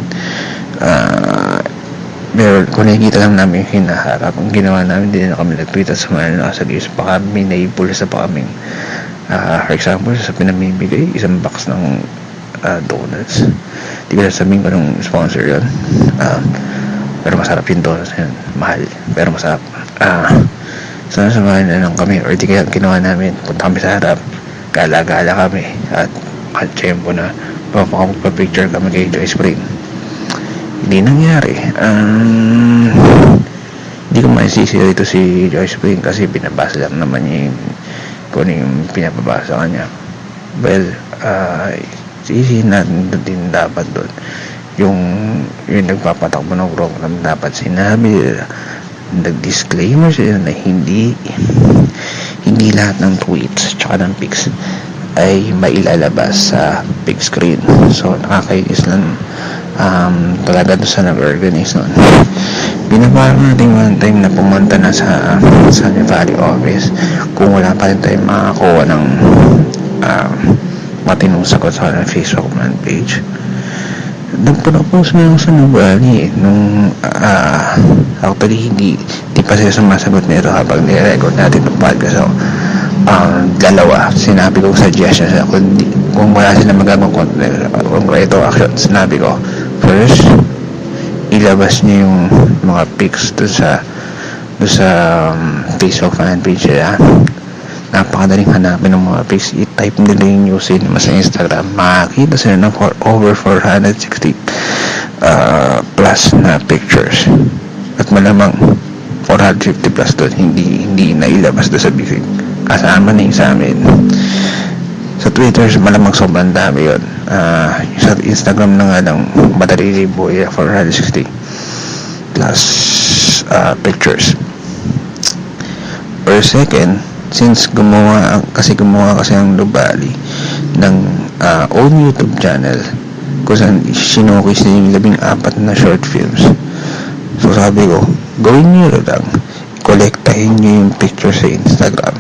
pero kung nakikita lang namin yung hinaharap, ang ginawa namin, hindi na kami nag-tweet at sumali na sa games. Baka may naipul sa pa kaming for example, sa pinamimigay isang box ng donuts. Di ko na sabihin ko nung sponsor yun, pero masarap yung donuts yun, mahal pero masarap. Sana sumali na lang kami, or di kaya ginawa namin, punta kami sa harap, gala-gala kami at tiyempo na papakapagpa-picture kami kay Joyce Spring. Hindi nangyari. Hindi ko maisisi dito si Joyce Spring kasi binabasa lang naman niya kung yung pinapabasa kanya. Well, sisi natin din dapat doon yung nagpapatakbo ng program, dapat sinabi nag-disclaimer sila na hindi lahat ng tweets tsaka ng pics ay mailalabas sa big screen. So nakakainis lang talaga doon sa nag-organize nun. Binabago natin one time na pumunta na sa New Valley office kung wala pa rin tayo makakuha ng matinong sagot sa Facebook man page. Nagpropose na ako sa New Valley nung actually hindi pa sila sumasagot nito habang nire-record natin ng podcast. So dalawa, sinabi ko suggestions kung wala silang magagawang content, kung ito action, sinabi ko first, ilabas niyo yung mga pics doon sa Facebook fan page nila. Napakadaling hanapin ng mga pics. I-type nila yung news sa Instagram, makakita sila ng over 460 plus na pictures, at malamang 450 plus doon hindi nailabas doon sa big, kasama na yung sa amin. Sa Twitter, malamang sobrang dami yun. Sa Instagram na nga lang, madali libo, 460 plus pictures. or second, since gumawa kasi ang Nubali ng own YouTube channel kung saan sinukis niya yung 14 na short films. So sabi ko, gawin niyo lang, kolektahin niyo yung picture sa Instagram,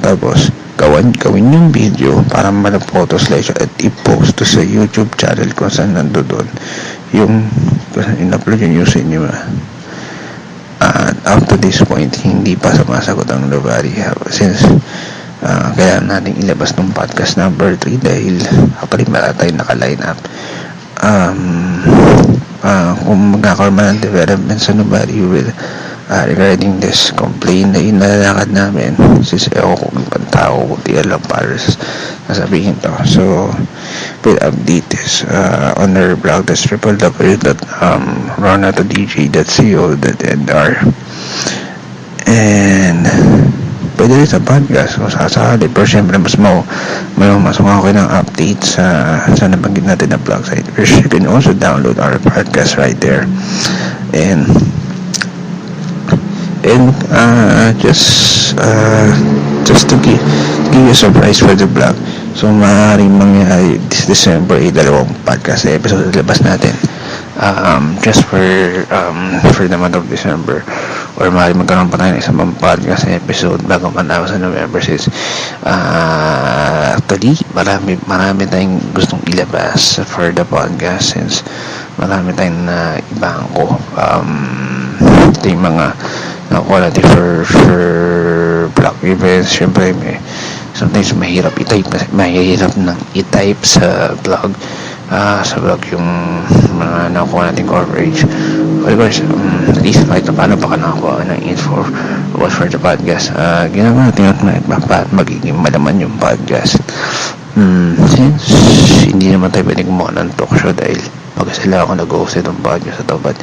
tapos gawin yung video para malapoto slideshow at i-post to sa YouTube channel kung saan nandoon yung in-upload yung news niyo. Up to this point, hindi pa sumasagot ang Nobody since kaya natin ilabas ng podcast number 3 dahil actually wala tayong naka-line up. Kung magkakaroon man ng development sa Nobody will regarding this complaint na inalalakad namin, since ako kung ibang tao kundi alam para sasabihin to. So we'll update this on our blog, that's www.ronatodj.co.nr, and pwede rin sa podcast kung sasali, pero syempre mas okay ng update sa nabanggit natin na blog site. You can also download our podcast right there, and just to give you a surprise for the vlog. So maaaring mangyari this December dalawang podcast episode labas natin just for the month of December, or maaaring magkaroon pa tayo ng isang podcast episode bago matapos sa November, since actually marami tayong gustong ilabas for the podcast, since marami tayong ibangko ito yung mga quality for blog events. Syempre sometimes mahirap nang i-type sa blog yung mga nakuha nating coverage. Of course, at least kahit paano baka nakakuha ng info about for the podcast. Ginagawa natin at magiging malaman yung podcast, since hindi naman tayo pwede gumawa ng talk show dahil mag-asala ako nag-host ng podcast ito, but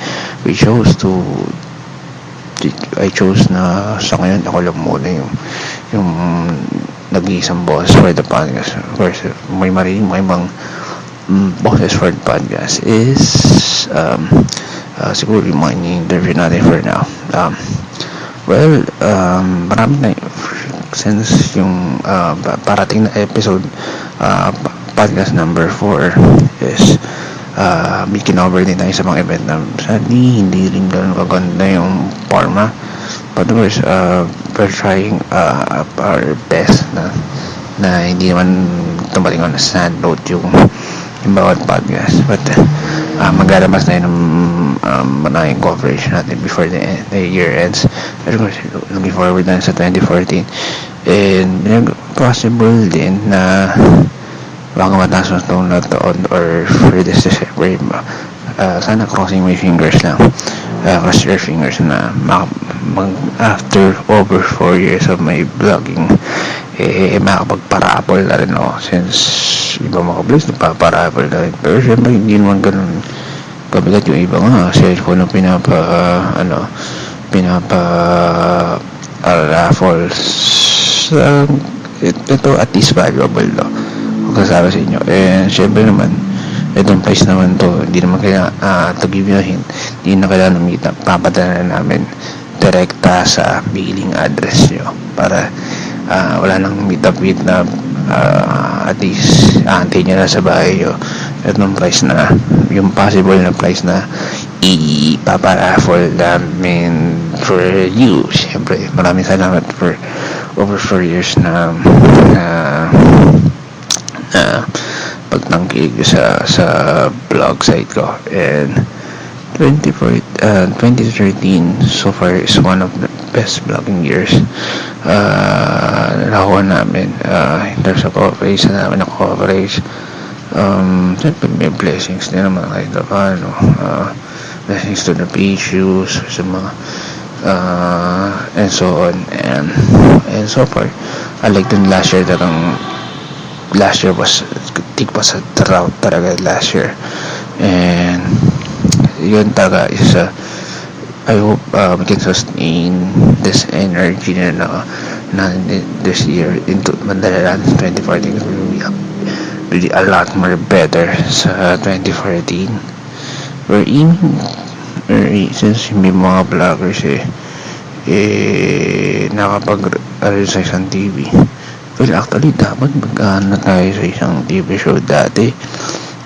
I chose na sa ngayon ako lang muna yung nag-iisang boss for the podcast. Of course, may mga bosses for the podcast is siguro yung mga ini-interview natin for now. Marami na since yung parating na episode, podcast number 4 is may kinover din tayo sa mga event na sadly hindi rin ganun kaganda yung forma, but of course we're trying our best na hindi naman tumating on a sad note yung bawat podcast, but maglalabas na yun ng maraming coverage natin before the year ends. But of course looking forward na sa 2014, and possible din na baka mataas na taon or for this December. Sana crossing my fingers lang, cross your fingers na after over 4 years of my vlogging makapagparapol na rin ako, since iba mga vlogs nagpaparapol na rin, pero syempre hindi naman ganun kabigat. Yung iba nga cellphone ang raffles. Ito at least valuable kasama sa inyo, and syempre naman itong price naman to hindi naman kaya to give you a hint, hindi na kailangan umita, papadala na namin direkta sa billing address nyo para wala nang meet up with na at least antay nyo na sa bahay nyo itong price na yung possible na price na ipaparaffle namin for you. Syempre maraming salamat for over 4 years na pagtangkilig sa blog site ko, and 2013 so far is one of the best blogging years nakuha namin in terms of coverage namin ng coverage. Siyempre may blessings din naman kahit paano, blessings to the page views sa mga and so on, and so far I like dun last year was tigpas sa drought talaga last year, and yun talaga is I hope we can sustain this energy na this year into Mandalaran 2014. Really a lot more better sa 2014. We're aiming, since may mga vloggers nakapag-rin sa isang TV. Well, actually, dapat mag-ano tayo sa isang TV show dati.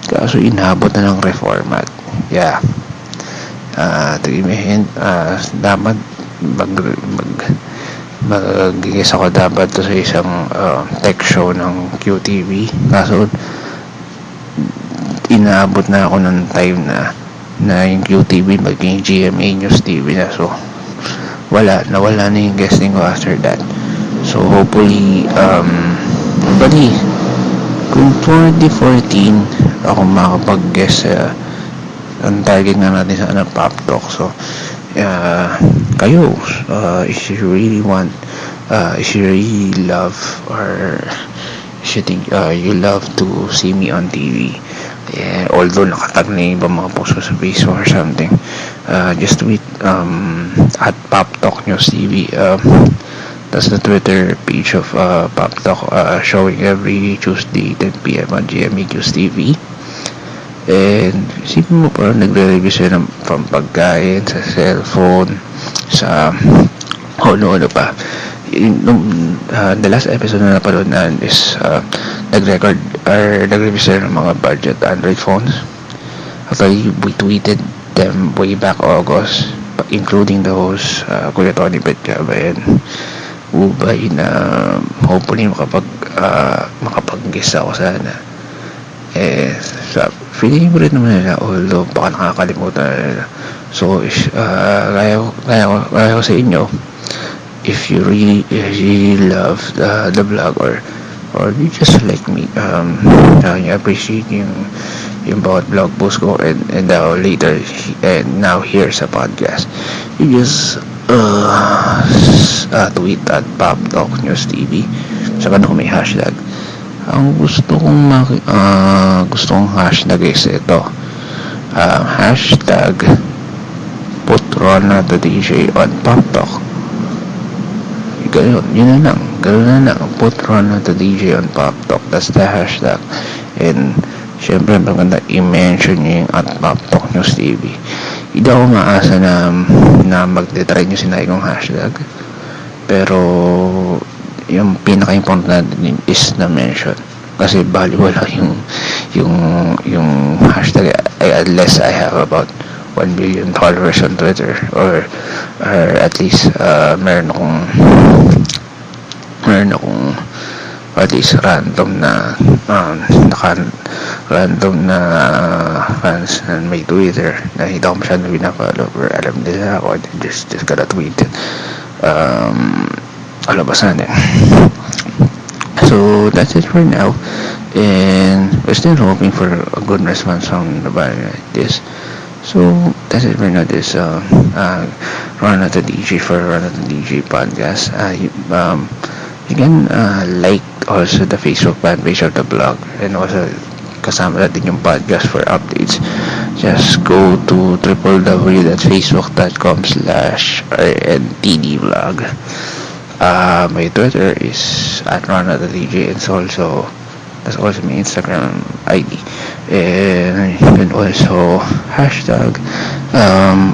Kaso inabot na ng reformat. Yeah. Dapat mag-guess ako dapat to sa isang tech show ng QTV. Kaso inaabot na ako ng time na yung QTV maging GMA News TV na. So nawala na yung guesting ko after that. So hopefully kung 2014 ako makapag-guess ang target na natin sa Pop Talk. So kayo, if you really want, if you really love, or if you think you love to see me on TV, although nakatag na yung ibang mga post ko sa Facebook or something, just tweet at Pop Talk News TV. That's the Twitter page of Pop Talk, showing every Tuesday 10 PM on GMA News TV. And isipin mo parang nagre-review siya ng pagkain sa cellphone, sa ano pa. The last episode na napanood na is nag-review siya ng mga budget Android phones. Actually, we tweeted them way back August, including the host, Kuya Tony Petcaba and Ubay, na hopefully makapag-guess ako sana. Feeling ko rin naman nila, although baka nakakalimutan na nila. So kaya ko sa inyo, if you really love the vlog, or you just like me, you appreciate yung bawat vlog post ko, and now later and now here sa podcast, you just tweet at Pop Talk News TV. Saka may hashtag. Ang gusto kong hashtag is ito, hashtag put Rona the DJ on Pop Talk. Ganun na lang, put Rona the DJ on Pop Talk. That's the hashtag. And syempre maganda i-mention nyo yung at Pop Talk News TV. Hindi ako maasa na mag-detry nyo sinay kong hashtag, pero yung pinaka-important natin is na mention, kasi wala yung hashtag unless I have about 1 billion followers on Twitter, or at least meron akong at least random na fans na may Twitter na hindi ako masyadong binapollow, or alam nila ako, just gotta tweet it. Alabasan din. So that's it for now, and we're still hoping for a good response from the band like this. So that's it for now. This Rona the DJ for Rona the DJ podcast. You can like also the Facebook fan page of the blog, and also kasama natin yung podcast for updates. Just go to www.facebook.com/rntdvlog. My Twitter is at Rona the DJ. That's also my Instagram ID, and you can also hashtag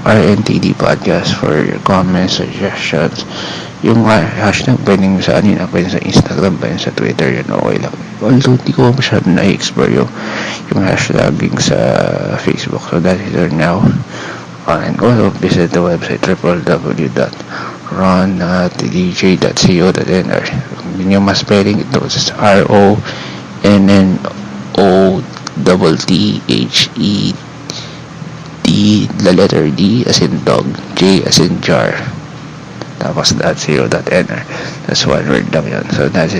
RNTD podcast for your comments, suggestions. Yung hashtag pwedeng sa pwedeng sa Instagram, pwedeng sa Twitter, yun okay lang. Although di ko masyado na-explore yung hashtagging sa Facebook. So that is it now. And also visit the website www.ronnotdj.co.nr. Yun yung mas spelling ito, it's RONNOTTHED, the letter D as in dog, J as in jar, tapos .co.nr. That's one word lang yun. So that's it